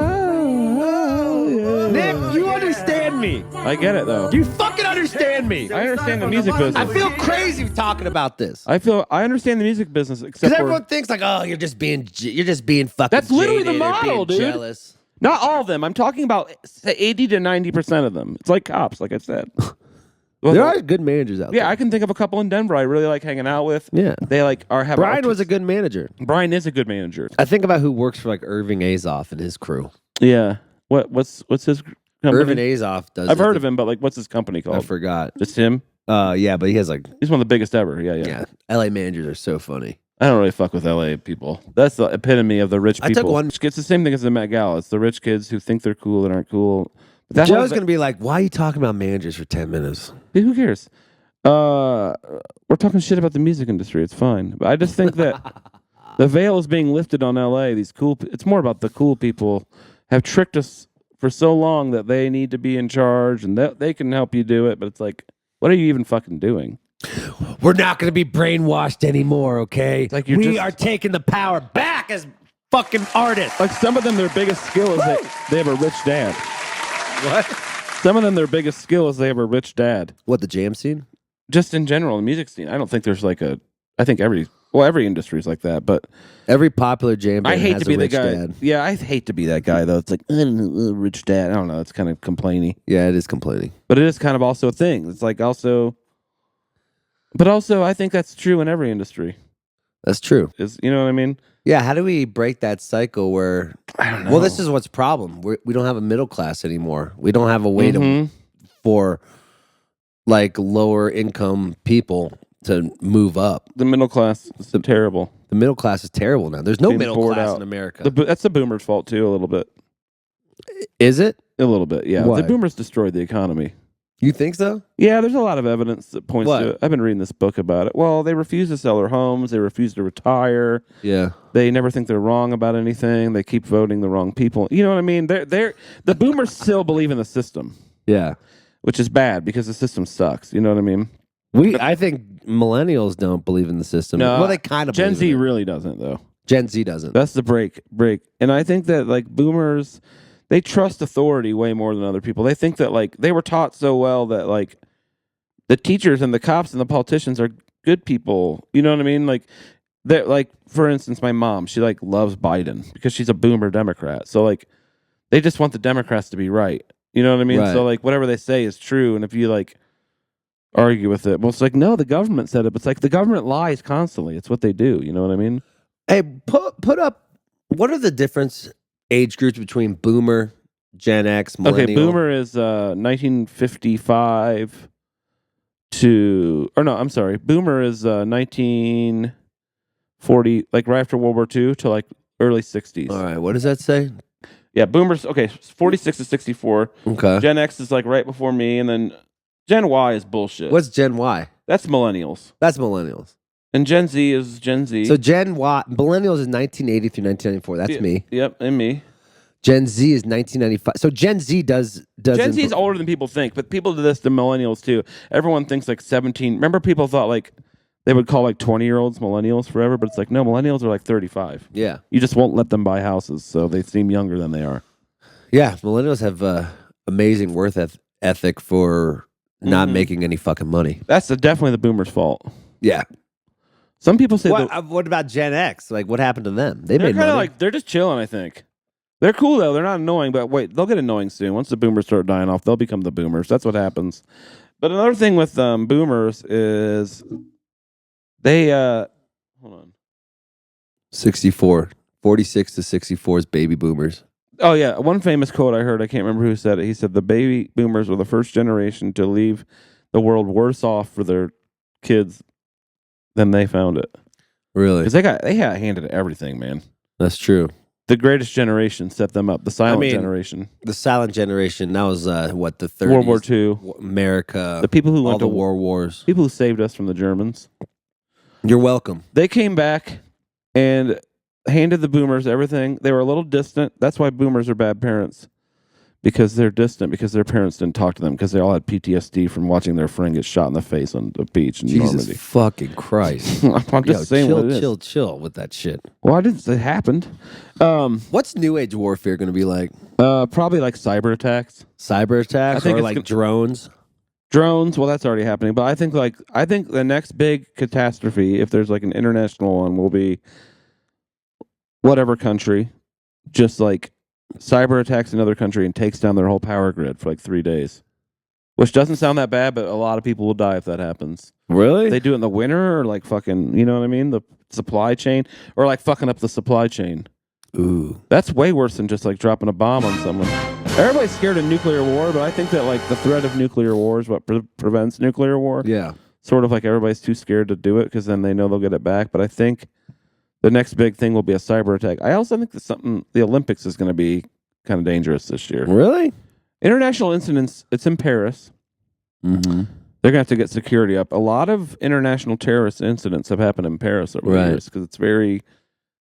Nick, you understand me. I get it though. You fucking understand me. I understand the music business. I feel crazy talking about this. I understand the music business, except Because for everyone thinks like, oh, you're just being fucking. That's literally the jaded or model, being dude. Jealous. not all of them. I'm talking about 80 to 90% of them. It's like cops, like I said. There are good managers out there. Yeah, I can think of a couple in Denver I really like hanging out with. Yeah. They like are have. Brian was a good manager. Brian is a good manager. I think about who works for like Irving Azoff and his crew. Yeah. What's his company? Irving Azoff does. I've heard of him, but like, what's his company I called? forgot. Just him. Yeah, but he has like He's one of the biggest ever. Yeah. LA managers are so funny. I don't really fuck with LA people. That's the epitome of the rich people. I took one. It's the same thing as the Met Gala. It's the rich kids who think they're cool and aren't cool. But that Joe's gonna be like, "Why are you talking about managers for 10 minutes?" Dude, who cares? We're talking shit about the music industry. It's fine. But I just think that the veil is being lifted on LA. These cool. It's more about the cool people have tricked us for so long that they need to be in charge and that they can help you do it. But it's like, what are you even fucking doing? We're not going to be brainwashed anymore, okay? Like you're we just- are taking the power back as fucking artists. Like some of them, their biggest skill is they have a rich dad. What? Some of them, their biggest skill is they have a rich dad. What, the jam scene? Just in general, the music scene. I don't think there's like a. I think every industry is like that, but Every popular jam band I hate has to be a the rich guy. dad. Yeah, I hate to be that guy though. It's like I don't know, rich dad. I don't know. It's kind of complaining, Yeah, it is complaining. but it is kind of also a thing. It's like also, but also I think that's true in every industry. That's true. Is you know what I mean? Yeah, how do we break that cycle where... I don't know. Well, this is what's problem. We don't have a middle class anymore. We don't have a way Mhm. for like lower income people to move up. The middle class is terrible. The middle class is terrible now. There's no Being middle bored class out. in America. That's the boomers' fault too, a little bit. Is it? A little bit, yeah. Why? The boomers destroyed the economy. You think so? Yeah, there's a lot of evidence that points What? to it. I've been reading this book about it. Well, they refuse to sell their homes. They refuse to retire. Yeah. They never think they're wrong about anything. They keep voting the wrong people. You know what I mean? The boomers still believe in the system, Yeah. which is bad because the system sucks. You know what I mean? I think millennials don't believe in the system. No, Well, they kind of Gen believe Z in it. really doesn't, though. Gen Z doesn't. That's the break. And I think that like boomers, they trust authority way more than other people. They think that like they were taught so well that like the teachers and the cops and the politicians are good people. You know what I mean? Like they're like, for instance, my mom, she like loves Biden because she's a boomer Democrat. So like they just want the Democrats to be right. You know what I mean? Right. So like whatever they say is true. And if you like argue with it, well, it's like, no, the government said it. But it's like the government lies constantly. It's what they do. You know what I mean? Hey, put up. What are the difference age groups between Boomer, Gen X, Millennial? Okay, Boomer is 1955 I'm sorry. Boomer is 1940, like right after World War II to like early 60s. All right, what does that say? Yeah, Boomers. Okay, 46 to 64. Okay. Gen X is like right before me, and then Gen Y is bullshit. What's Gen Y? That's millennials. That's millennials. And Gen Z is Gen Z. So Gen Y, millennials is 1980 through 1994. That's me. Yep, and me. Gen Z is 1995. So Gen Z does. Gen Z is older than people think, but people do this to millennials too. Everyone thinks like 17. Remember, people thought like they would call like 20-year-olds millennials forever, but it's like no, millennials are like 35. Yeah. You just won't let them buy houses, so they seem younger than they are. Yeah, millennials have amazing worth ethic for not making any fucking money. That's definitely the boomers' fault. Yeah. Some people say what about Gen X? Like, what happened to them? They they're made money. like they're just chilling. I think they're cool though. They're not annoying, but wait, they'll get annoying soon. Once the boomers start dying off, they'll become the boomers. That's what happens. But another thing with boomers is they hold on. 64. 46 to 64 is baby boomers. Oh yeah, one famous quote I heard. I can't remember who said it. He said the baby boomers were the first generation to leave the world worse off for their kids than they found it. Really? Because they had handed everything, man. That's true. The greatest generation set them up. The silent generation. The silent generation. That was what, the 30s? World War II. America. The people who all went the to war wars. People who saved us from the Germans. You're welcome. They came back and handed the boomers everything. They were a little distant. That's why boomers are bad parents. Because they're distant, because their parents didn't talk to them, because they all had PTSD from watching their friend get shot in the face on the beach in Jesus Normandy. fucking Christ. I'm just saying what it is. Chill with that shit. Well, I didn't. It happened. What's New Age warfare going to be like? Probably like cyber attacks. Cyber attacks, I think or it's like gonna- drones? Drones. Well, that's already happening. But I think the next big catastrophe, if there's like an international one, will be whatever country just like cyber attacks another country and takes down their whole power grid for like 3 days. Which doesn't sound that bad, but a lot of people will die if that happens. Really? They do it in the winter, or like fucking, you know what I mean? The supply chain, or like fucking up the supply chain. Ooh. That's way worse than just like dropping a bomb on someone. Everybody's scared of nuclear war, but I think that like the threat of nuclear war is what prevents nuclear war. Yeah. Sort of like everybody's too scared to do it because then they know they'll get it back. But I think the next big thing will be a cyber attack. I also think that the Olympics is going to be kind of dangerous this year. Really? International incidents, it's in Paris. Mm-hmm. They're going to have to get security up. A lot of international terrorist incidents have happened in Paris over the years because it's very,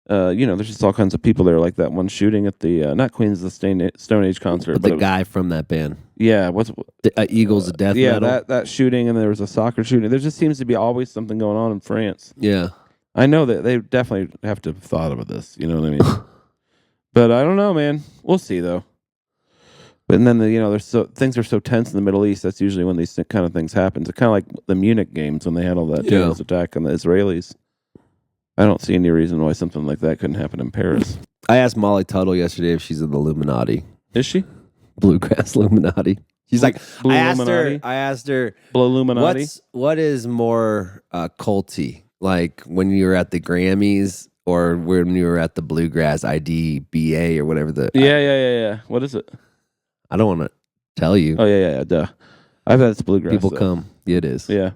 there's just all kinds of people there, like that one shooting at the, not Queens of the Stone Age concert. But the guy from that band. Yeah. Eagles of Death Yeah, Metal? that shooting, and there was a soccer shooting. There just seems to be always something going on in France. Yeah. I know that they definitely have to have thought of this. You know what I mean? But I don't know, man. We'll see, though. But then, things are so tense in the Middle East. That's usually when these kind of things happen. It's kind of like the Munich games when they had all that terrorist attack on the Israelis. I don't see any reason why something like that couldn't happen in Paris. I asked Molly Tuttle yesterday if she's in the Illuminati. Is she? Bluegrass Illuminati. She's like, Blue I Illuminati? asked her, Blue Illuminati? what is more culty? Like when you were at the Grammys or when you were at the Bluegrass IDBA or whatever the... Yeah. What is it? I don't want to tell you. Oh, yeah, duh. I've had this bluegrass. People though. come. Yeah, it is. Yeah.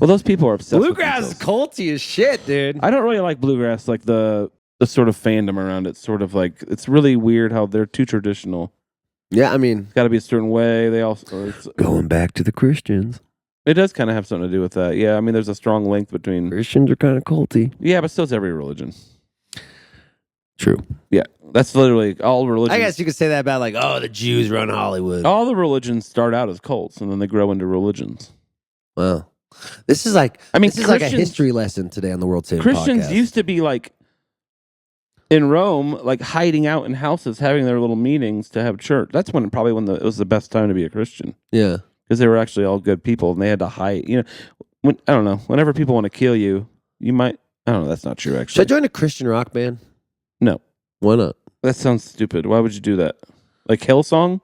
Well, those people are obsessed Bluegrass is with themselves. culty as shit, dude. I don't really like bluegrass, like the sort of fandom around it. Sort of like, it's really weird how they're too traditional. Yeah, I mean... It's got to be a certain way. They also... Going back to the Christians. It does kind of have something to do with that. Yeah, I mean, there's a strong link between... Christians are kind of culty. Yeah, but so is every religion. True. Yeah, that's literally all religions. I guess you could say that about like, the Jews run Hollywood. All the religions start out as cults, and then they grow into religions. Wow. This is like this is like a history lesson today on the World Saving Christians Podcast. used to be like in Rome, like hiding out in houses, having their little meetings to have church. That's when it was the best time to be a Christian. Yeah. Because they were actually all good people, and they had to hide. I don't know. Whenever people want to kill you, you might. I don't know. That's not true. Actually, Should I join a Christian rock band? No. Why not? That sounds stupid. Why would you do that? Like Hillsong?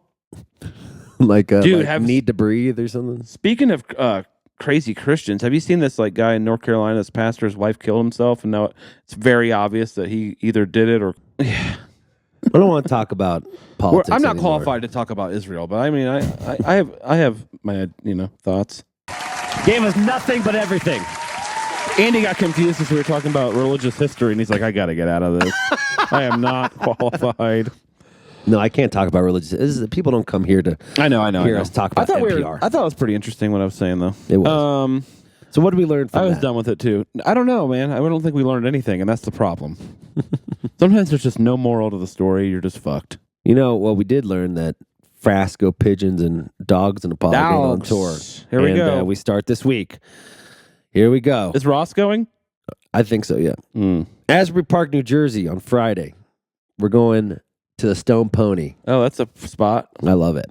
Dude, have Need to Breathe or something? Speaking of crazy Christians, have you seen this like guy in North Carolina? This pastor's wife killed himself, and now it's very obvious that he either did it or. I don't want to talk about politics. I'm not anymore. qualified to talk about Israel, but I mean, I have my thoughts. Gave us nothing but everything. Andy got confused as we were talking about religious history, and he's like, I got to get out of this. I am not qualified. No, I can't talk about religious. People don't come here to I know. hear us talk about NPR. I thought it was pretty interesting what I was saying, though. It was. So what did we learn from I was that? done with it, too. I don't know, man. I don't think we learned anything, and that's the problem. Sometimes there's just no moral to the story. You're just fucked. You know, well, we did learn that Frasco pigeons and dogs and Apollo going on tour. Here we go. We start this week. Here we go. Is Ross going? I think so, yeah. Asbury Park, New Jersey on Friday. We're going to the Stone Pony. Oh, that's a spot. I love it.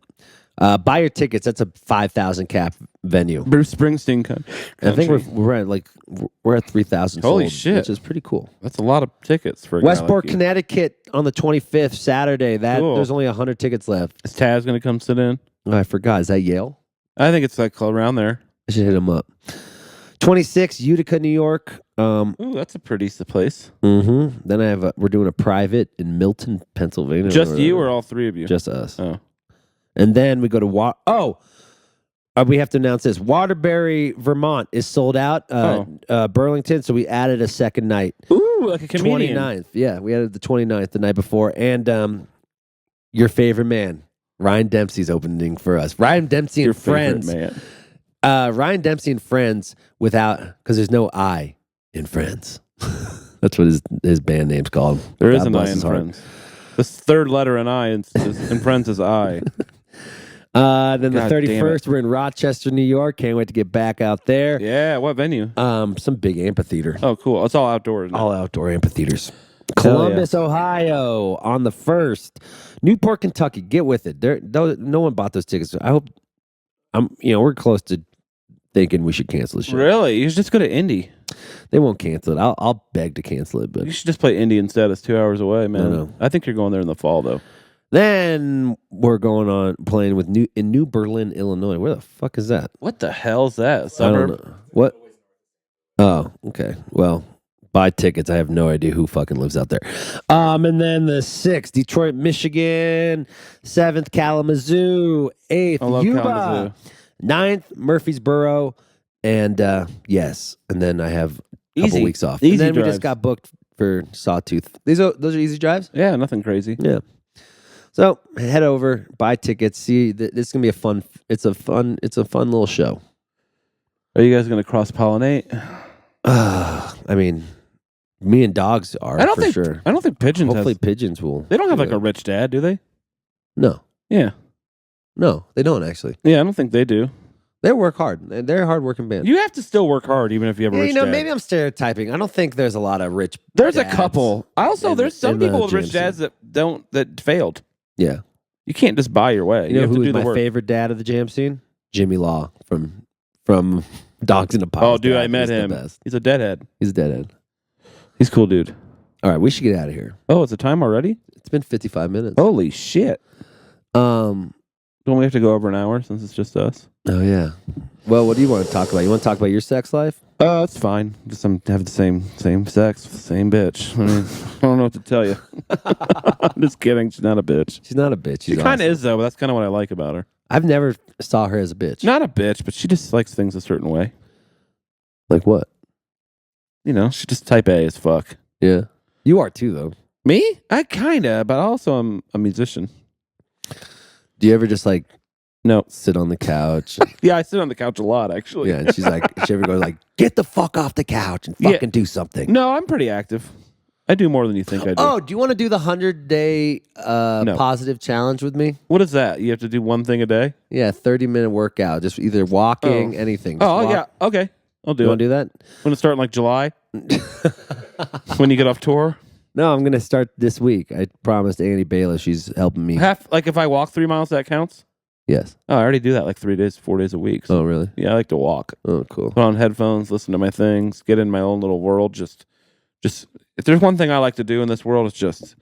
Buy your tickets. That's a 5,000 cap venue. Bruce Springsteen country. I think we're at 3,000 sold. Holy shit. Which is pretty cool. That's a lot of tickets for a guy Westport, like you. Connecticut on the 25th, Saturday. Cool. There's only 100 tickets left. Is Taz going to come sit in? Oh, I forgot. Is that Yale? I think it's like around there. I should hit him up. 26, Utica, New York. Ooh, that's a pretty place. Then we're doing a private in Milton, Pennsylvania. Just you or all three of you? Just us. Oh. And then we go to we have to announce this. Waterbury, Vermont is sold out. Burlington, so we added a second night. Ooh, like a comedian. 29th. Yeah, we added the 29th the night before. And your favorite man, Ryan Dempsey's opening for us. Ryan Dempsey and Friends. Man. Ryan Dempsey and Friends because there's no I in Friends. That's what his band name's called. There is an I in Friends. The third letter in I in Friends is I. Then the 31st, we're in Rochester, New York. Can't wait to get back out there. Yeah, what venue? Some big amphitheater. Oh, cool. It's all outdoors. All outdoor amphitheaters. Columbus, Ohio on the 1st. Newport, Kentucky. Get with it. No one bought those tickets. I hope we're close to thinking we should cancel the show. Really? You should just go to Indy. They won't cancel it. I'll beg to cancel it, but you should just play Indy instead. It's 2 hours away, man. I know. I think you're going there in the fall, though. Then we're playing in New Berlin, Illinois. Where the fuck is that? What the hell's that? I Suburb? don't know. What? Oh, okay. Well, buy tickets. I have no idea who fucking lives out there. And then the 6th, Detroit, Michigan. 7th, Kalamazoo. 8th, Yuba. Kalamazoo. 9th, Murfreesboro. And yes. And then I have a couple weeks off. Easy and then drives. we just got booked for Sawtooth. Those are easy drives? Yeah, nothing crazy. Yeah. So head over, buy tickets. See, this is gonna be a fun little show. Are you guys going to cross pollinate? I mean, me and dogs are for sure. I don't think pigeons. Hopefully, pigeons will. They don't have like a rich dad, do they? No. Yeah. No, they don't actually. Yeah, I don't think they do. They work hard. They're a hard-working band. You have to still work hard, even if you have a rich dad. Maybe I'm stereotyping. I don't think there's a lot of rich. There's dads a couple. Also, there's some people with rich jam dads that failed. Yeah. You can't just buy your way. You know have who to is do the my work. favorite dad of the jam scene? Jimmy Law from Dogs in a Pile. Oh, dude, I met him. He's a deadhead. He's a deadhead. He's a cool dude. All right, we should get out of here. Oh, it's a time already? It's been 55 minutes. Holy shit. Don't we have to go over an hour since it's just us? Oh, yeah. Well, what do you want to talk about? You want to talk about your sex life? It's fine. Just have the same sex, same bitch. I mean, I don't know what to tell you. I'm just kidding. She's not a bitch. She's not a bitch. She kind of is, though, but that's kind of what I like about her. I've never saw her as a bitch. Not a bitch, but she just likes things a certain way. Like what? You know, she's just type A as fuck. Yeah. You are too, though. Me? I kind of, but also I'm a musician. Do you ever just No. sit on the couch? Yeah, I sit on the couch a lot, actually. Yeah, and she's like, she ever goes like, get the fuck off the couch and fucking do something. No, I'm pretty active. I do more than you think I do. Oh, do you want to do the 100-day positive challenge with me? What is that? You have to do one thing a day? Yeah, 30-minute workout. Just either walking, anything. Just Oh, yeah. Okay. I'll do You it. want to do that? Want to start in like July? When you get off tour? No, I'm going to start this week. I promised Annie Bayless she's helping me. Like if I walk 3 miles, that counts? Yes. Oh, I already do that like 4 days a week. So, Oh, really? yeah, I like to walk. Oh, cool. Put on headphones, listen to my things, get in my own little world. Just if there's one thing I like to do in this world, it's just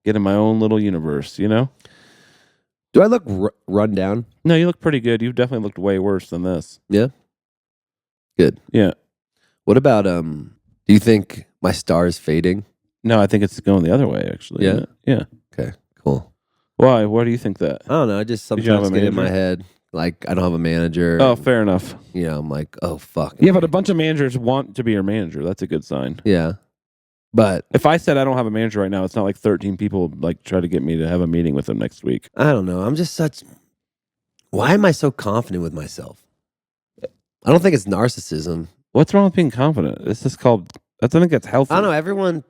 get in my own little universe, you know? Do I look run down? No, you look pretty good. You've definitely looked way worse than this. Yeah. Good. Yeah. What about do you think my star is fading? No, I think it's going the other way, actually. Yeah? Yeah. Okay, cool. Why? Why do you think that? I don't know. I just Did you have sometimes a get in my major? head Like I don't have a manager. Oh, fair enough. You know, I'm like, oh fuck. Yeah, but a bunch of managers want to be your manager. That's a good sign. Yeah. But if I said I don't have a manager right now, it's not like 13 people like try to get me to have a meeting with them next week. I don't know. I'm just such. Why am I so confident with myself? I don't think it's narcissism. What's wrong with being confident? It's just called. I think that's healthy. I don't know. Everyone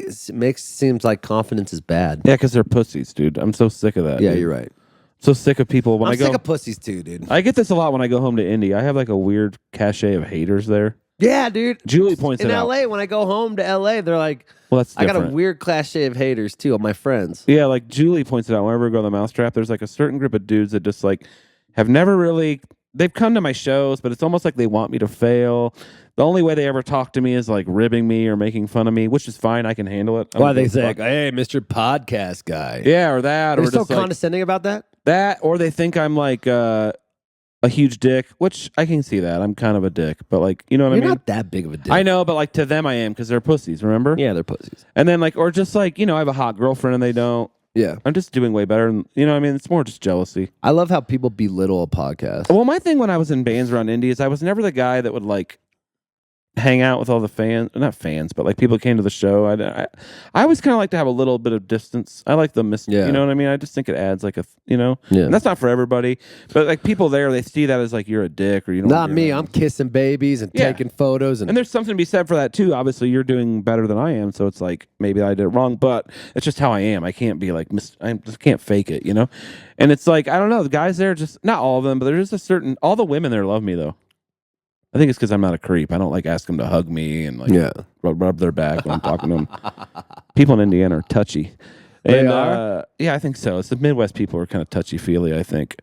seems like confidence is bad. Yeah, because they're pussies, dude. I'm so sick of that. Yeah, dude. you're right. So sick of people when I'm I go. sick of pussies too, dude. I get this a lot when I go home to Indy. I have like a weird cachet of haters there. Yeah, dude. Julie points in it out. LA, when I go home to LA, they're like, well, that's I got a different. weird cachet of haters too of my friends. Yeah, like Julie points it out whenever we go to the Mousetrap. There's like a certain group of dudes that just like have never really. They've come to my shows, but it's almost like they want me to fail. The only way they ever talk to me is like ribbing me or making fun of me, which is fine. I can handle it. Why they say, like, "Hey, Mr. Podcast Guy"? Yeah, or that, They're or so just like, condescending about that. that, or they think I'm like a huge dick, which I can see that. I'm kind of a dick, but like, you know what I You're mean? not that big of a dick. I know, but like to them I am because they're pussies, remember? Yeah, they're pussies. And then like, or just like, you know, I have a hot girlfriend and they don't. Yeah. I'm just doing way better. And, you know what I mean? It's more just jealousy. I love how people belittle a podcast. Well, my thing when I was in bands around Indy is I was never the guy that would like hang out with all the fans, not fans, but like people who came to the show. I always kind of like to have a little bit of distance. I like the Yeah. you know what I mean? I just think it adds like a, you know, Yeah. and that's not for everybody, but like people there, they see that as like you're a dick or you don't. Not me. I'm kissing babies and Yeah. taking photos. And there's something to be said for that too. Obviously, you're doing better than I am, so it's like maybe I did it wrong, but it's just how I am. I can't be like I just can't fake it, you know. And it's like I don't know. The guys there, just not all of them, but there's just a certain. All the women there love me though. I think it's because I'm not a creep. I don't like ask them to hug me and like rub their back when I'm talking to them. People in Indiana are touchy. They are? Yeah, I think so. It's the Midwest people are kind of touchy-feely, I think.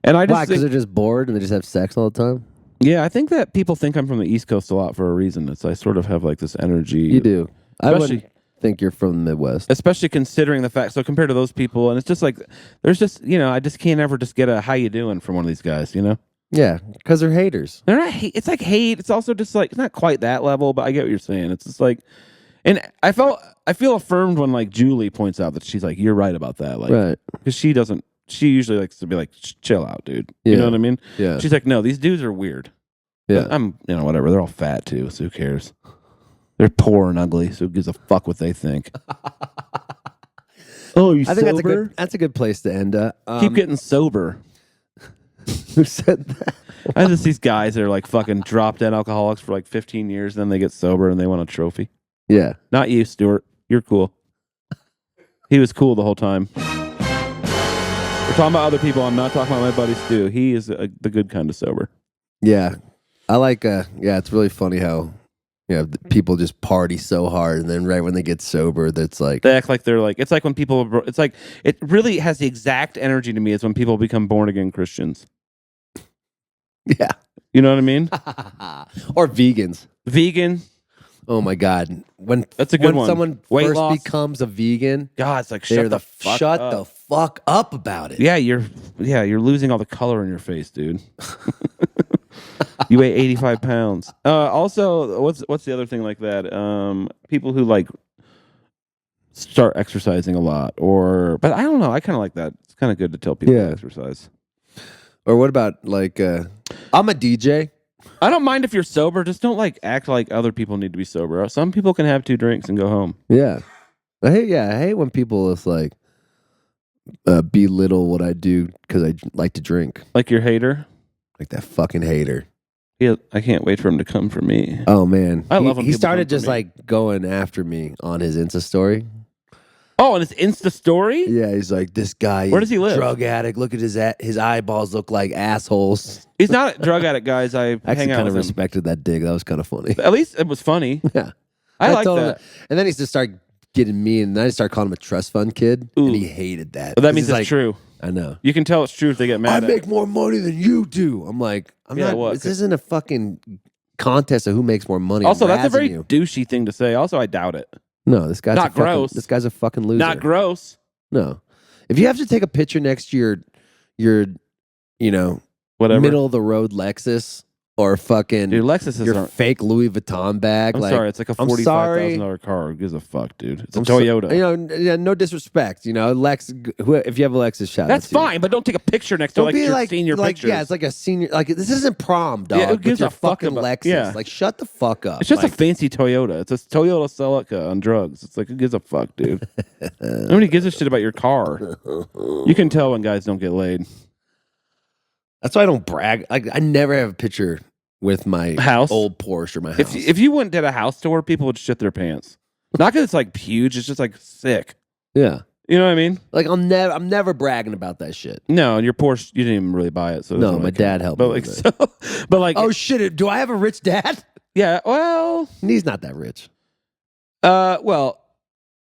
And I just why? Because they're just bored and they just have sex all the time. yeah, I think that people think I'm from the East Coast a lot for a reason. It's I sort of have like this energy. You do. I Especially- wouldn't think you're from the Midwest. Especially considering the fact, so compared to those people, and it's just like, there's just, you know, I just can't ever just get a how you doing from one of these guys, you know? Yeah, because they're haters. They're not hate. It's like hate. It's also just like, it's not quite that level, but I get what you're saying. It's just like, and I feel affirmed when like Julie points out that she's like, you're right about that. Like, Right. because she usually likes to be like, chill out, dude. You Yeah. know what I mean? Yeah. She's like, no, these dudes are weird. Yeah. But I'm, you know, whatever. They're all fat too, so who cares? They're poor and ugly, so who gives a fuck what they think? Oh, you I think sober? that's a good place to end. Keep getting sober. Who said that? I just these guys that are like fucking drop dead alcoholics for like 15 years, then they get sober and they want a trophy. Yeah. Not you, Stuart. You're cool. He was cool the whole time. We're talking about other people. I'm not talking about my buddy Stu. He is the good kind of sober. Yeah. I like, yeah, it's really funny how, you know, people just party so hard and then right when they get sober, that's like, They act like they're like, it's like when people, it's like, it really has the exact energy to me as when people become born again Christians. yeah. You know what I mean? Or vegans. Vegan. Oh my God. That's a good when one. someone Weight first loss. becomes a vegan, God, it's like, they're shut the fuck shut up. the fuck up about it. Yeah, you're losing all the color in your face, dude. You weigh 85 pounds. Also, what's the other thing like that? People who like start exercising a lot, but I don't know. I kind of like that. It's kind of good to tell people to exercise. Or what about like, I'm a DJ. I don't mind if you're sober. Just don't like act like other people need to be sober. Some people can have 2 drinks and go home. Yeah. I hate when people just like belittle what I do because I like to drink. Like your hater. Like that fucking hater. Yeah, I can't wait for him to come for me. Oh man, I love when he people started come for just me. like going after me on his Insta story. Oh, and it's Insta story? Yeah, he's like, this guy. Where does he live? Drug addict. Look at his eyeballs look like assholes. He's not a drug addict, guys. I I actually hang out kind with of him. respected that dig. That was kind of funny. At least it was funny. Yeah, I like told him that. And then he just started getting me, and then I started calling him a trust fund kid, Ooh. and he hated that. But that 'Cause means he's it's like, true. I know. You can tell it's true if they get I mad at make more money than you do. I'm like, I'm Yeah, not. what? This isn't a fucking contest of who makes more money. Also, I'm that's a very razzing you. douchey thing to say. Also, I doubt it. No, this guy's Not gross. This guy's a fucking loser. Not gross. No, if you have to take a picture next to your, you know, Whatever. middle of the road Lexus or fucking Dude, Lexuses your aren't. fake Louis Vuitton bag. I'm sorry, it's like a I'm $45,000 car. Who gives a fuck, dude? It's a I'm Toyota. Yeah, no disrespect. Lex. If you have a Lexus, shout That's out to you. fine, but don't take a picture next to Don't like be your senior pictures. Yeah, it's like a senior. Like this isn't prom, dog. Yeah, who with gives your a fuck fucking about- Lexus. yeah. Like, shut the fuck up. It's just like, a fancy Toyota. It's a Toyota Celica on drugs. It's like, who gives a fuck, dude? Nobody gives a shit about your car. You can tell when guys don't get laid. That's why I don't brag. Like, I never have a picture with my House? old Porsche or my house. If you went to a house tour, people would shit their pants. Not because it's like huge. It's just like sick. yeah, You know what I mean? like I'm never bragging about that shit. No, and your Porsche, you didn't even really buy it. So it No, doesn't my really count. dad helped But me like, with so, but like, Oh shit! Do I have a rich dad? yeah. Well, He's not that rich. well.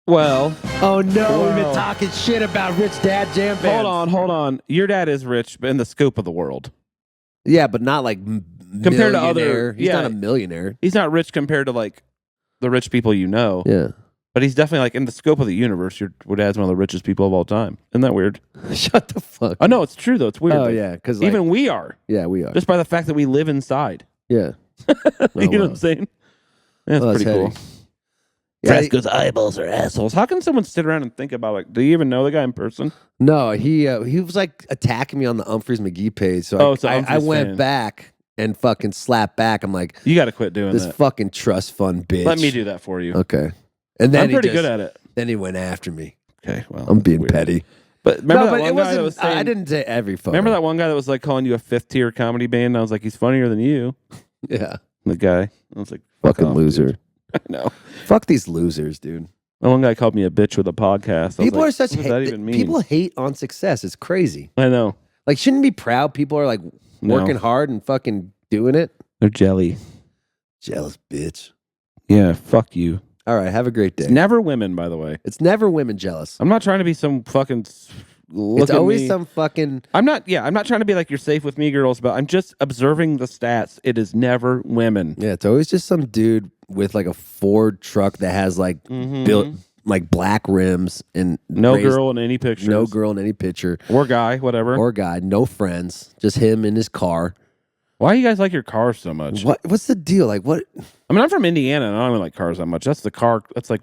Oh no, we've been Wow. talking shit about rich dad jam bands. Hold on. Your dad is rich, but in the scope of the world, Yeah, but not like Compared to other- millionaire. He's yeah. not a millionaire. he's not rich compared to like the rich people you know. Yeah. But he's definitely like in the scope of the universe. Your dad's one of the richest people of all time. Isn't that weird? Shut the fuck. I know it's true though. It's weird. Oh Like, yeah, because even we are yeah, we are. just by the fact that we live inside. Yeah. You know wow. what I'm saying? That's Well, that's pretty cool. heady. Yeah, Frasco's eyeballs are assholes. How can someone sit around and think about like? Do you even know the guy in person? No, he was like attacking me on the Humphreys McGee page. So Oh, so I Humphreys went fan. back and fucking slapped back. I'm like, You got to quit doing this that. fucking trust fund bitch. Let me do that for you. Okay. And then I'm pretty he good at it. Then he went after me. Okay, well, I'm being weird. petty. But remember No, that but one it guy wasn't. that was saying, I didn't say every photo. Remember that one guy that was like calling you a fifth tier comedy band? And I was like, he's funnier than you. Yeah. The guy. I was like, fuck Fucking off, loser. dude. I know. Fuck these losers, dude. That one guy called me a bitch with a podcast. I was People like, are such what does that even mean? people hate on success. It's crazy. I know. Like, shouldn't be proud. People are like No. working hard and fucking doing it. They're jelly. Jealous bitch. Yeah, fuck you. All right, have a great day. It's never women, by the way. It's never women jealous. I'm not trying to be some fucking. Look It's at always me. some fucking. I'm not. Yeah, I'm not trying to be like you're safe with me, girls. But I'm just observing the stats. It is never women. Yeah, it's always just some dude with like a Ford truck that has like built like black rims and No raised- girl in any pictures. no girl in any picture or guy, whatever. or guy, no friends, just him in his car. Why do you guys like your cars so much? What's the deal? Like what? I mean, I'm from Indiana, and I don't even like cars that much. That's the car. That's like,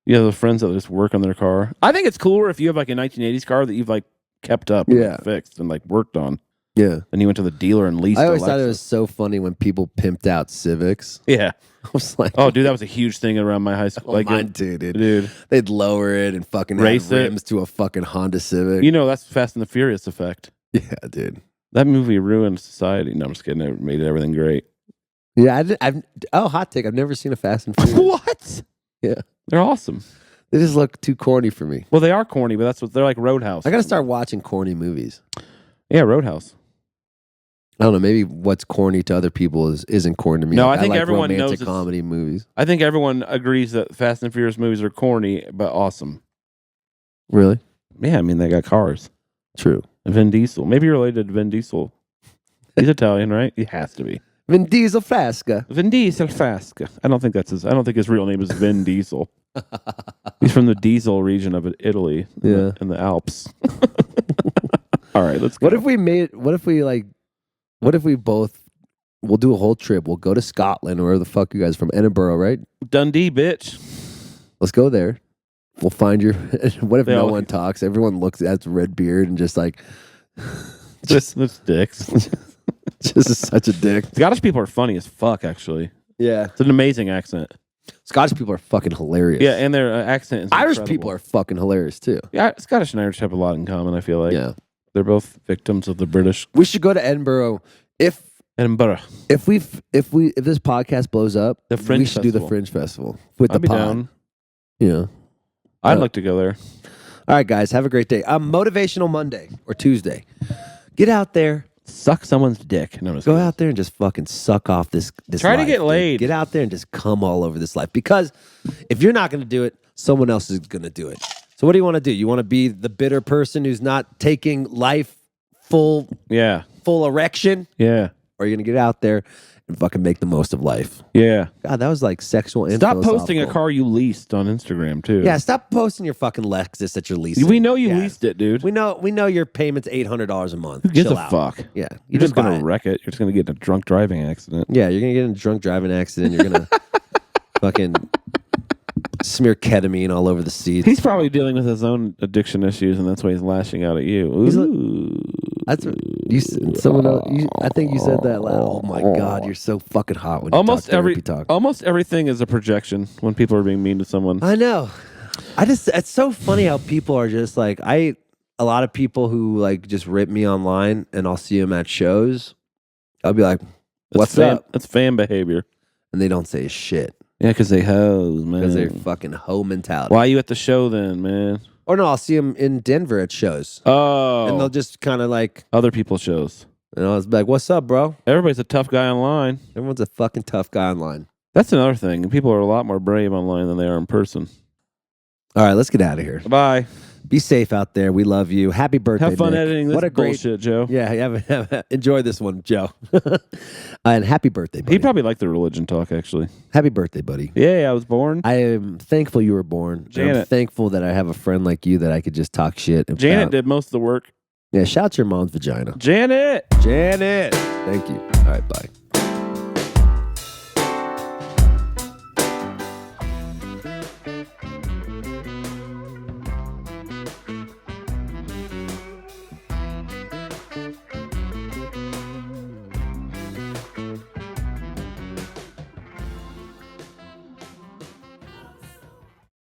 the friends that just work on their car. I think it's cooler if you have like a 1980s car that you've like kept up, and, like, Yeah. fixed, and like worked on. Yeah, And you went to the dealer and leased. I always a thought it Lexus. was so funny when people pimped out Civics. Yeah. I was like, Oh, dude, that was a huge thing around my high school. Like, mine too, dude. dude, They'd lower it and fucking Race add it. rims to a fucking Honda Civic. you know that's Fast and the Furious effect. Yeah, dude. That movie ruined society. No, I'm just kidding. It made everything great. Yeah, hot take. I've never seen a Fast and Furious. What? Yeah. They're awesome. They just look too corny for me. Well, they are corny, but that's what they're like. Roadhouse. I gotta start watching corny movies. Yeah, Roadhouse. I don't know. Maybe what's corny to other people isn't corny to me. No, Like, I think like everyone knows romantic it's- comedy movies. I think everyone agrees that Fast and Furious movies are corny but awesome. Really? Yeah, I mean they got cars. True. Vin Diesel. Maybe you're related to Vin Diesel. He's Italian, right? He has to be. Vin Diesel Frasco. Vin Diesel Frasco. I don't think his real name is Vin Diesel. He's from the Diesel region of Italy. Yeah. In the Alps. All right, let's go. What if we both we'll do a whole trip. We'll go to Scotland or wherever the fuck you guys from Edinburgh, right? Dundee, bitch. Let's go there. We'll find your what if They no all- one talks? Everyone looks at the red beard and just like Just dicks. just is such a dick. Scottish people are funny as fuck, actually. Yeah. It's an amazing accent. Scottish people are fucking hilarious. Yeah, and their accent is Irish incredible. people are fucking hilarious too. Yeah, Scottish and Irish have a lot in common, I feel like. Yeah. They're both victims of the British We should go to Edinburgh if Edinburgh. if this podcast blows up, The Fringe we should do the Festival. Fringe Festival with I'd the be pod. down. Yeah. I'd like to go there. All right, guys, have a great day. Motivational Monday or Tuesday. Get out there. Suck someone's dick. No, I'm just Go kidding. out there and just fucking suck off this Try to life, get dude. laid. Get out there and just come all over this life. Because if you're not going to do it, someone else is going to do it. So what do you want to do? You want to be the bitter person who's not taking life full Yeah. erection? Yeah. Or are you going to get out there and fucking make the most of life. Yeah. God, that was like sexual and Stop posting a philosophical. car you leased on Instagram too. Yeah, stop posting your fucking Lexus that you're leasing. We know you Yeah. leased it, dude. We know your payment's $800 a month. Who gives Chill a out. fuck? Yeah, You're just buy gonna it. wreck it. You're just gonna get in a drunk driving accident. Yeah, you're gonna get in a drunk driving accident. You're gonna fucking smear ketamine all over the seats. He's probably dealing with his own addiction issues, and that's why he's lashing out at you. He's like- Ooh. That's what you. Someone else. I think you said that loud. Oh my god, you're so fucking hot when you almost talk therapy talk. Almost everything is a projection when people are being mean to someone. I know. It's so funny how people are just like a lot of people who like just rip me online, and I'll see them at shows. I'll be like, "What's up?" That's fan behavior. And they don't say shit Yeah, because they hoes, man. because they're fucking hoe mentality. Why are you at the show then, man? Or no, I'll see them in Denver at shows, Oh, and they'll just kind of like, other people's shows. and I was like, "What's up, bro?" Everybody's a tough guy online. Everyone's a fucking tough guy online. That's another thing. People are a lot more brave online than they are in person. All right, let's get out of here. Bye. Be safe out there. We love you. Happy birthday, Have fun Nick. editing this What a great bullshit, Joe. Yeah, enjoy this one, Joe. And happy birthday, buddy. He probably liked the religion talk, actually. Happy birthday, buddy. Yeah, I was born. I am thankful you were born. And I'm Janet. thankful that I have a friend like you that I could just talk shit about. Janet did most of the work. Yeah, shout out to your mom's vagina. Janet! Janet. Thank you. All right, bye.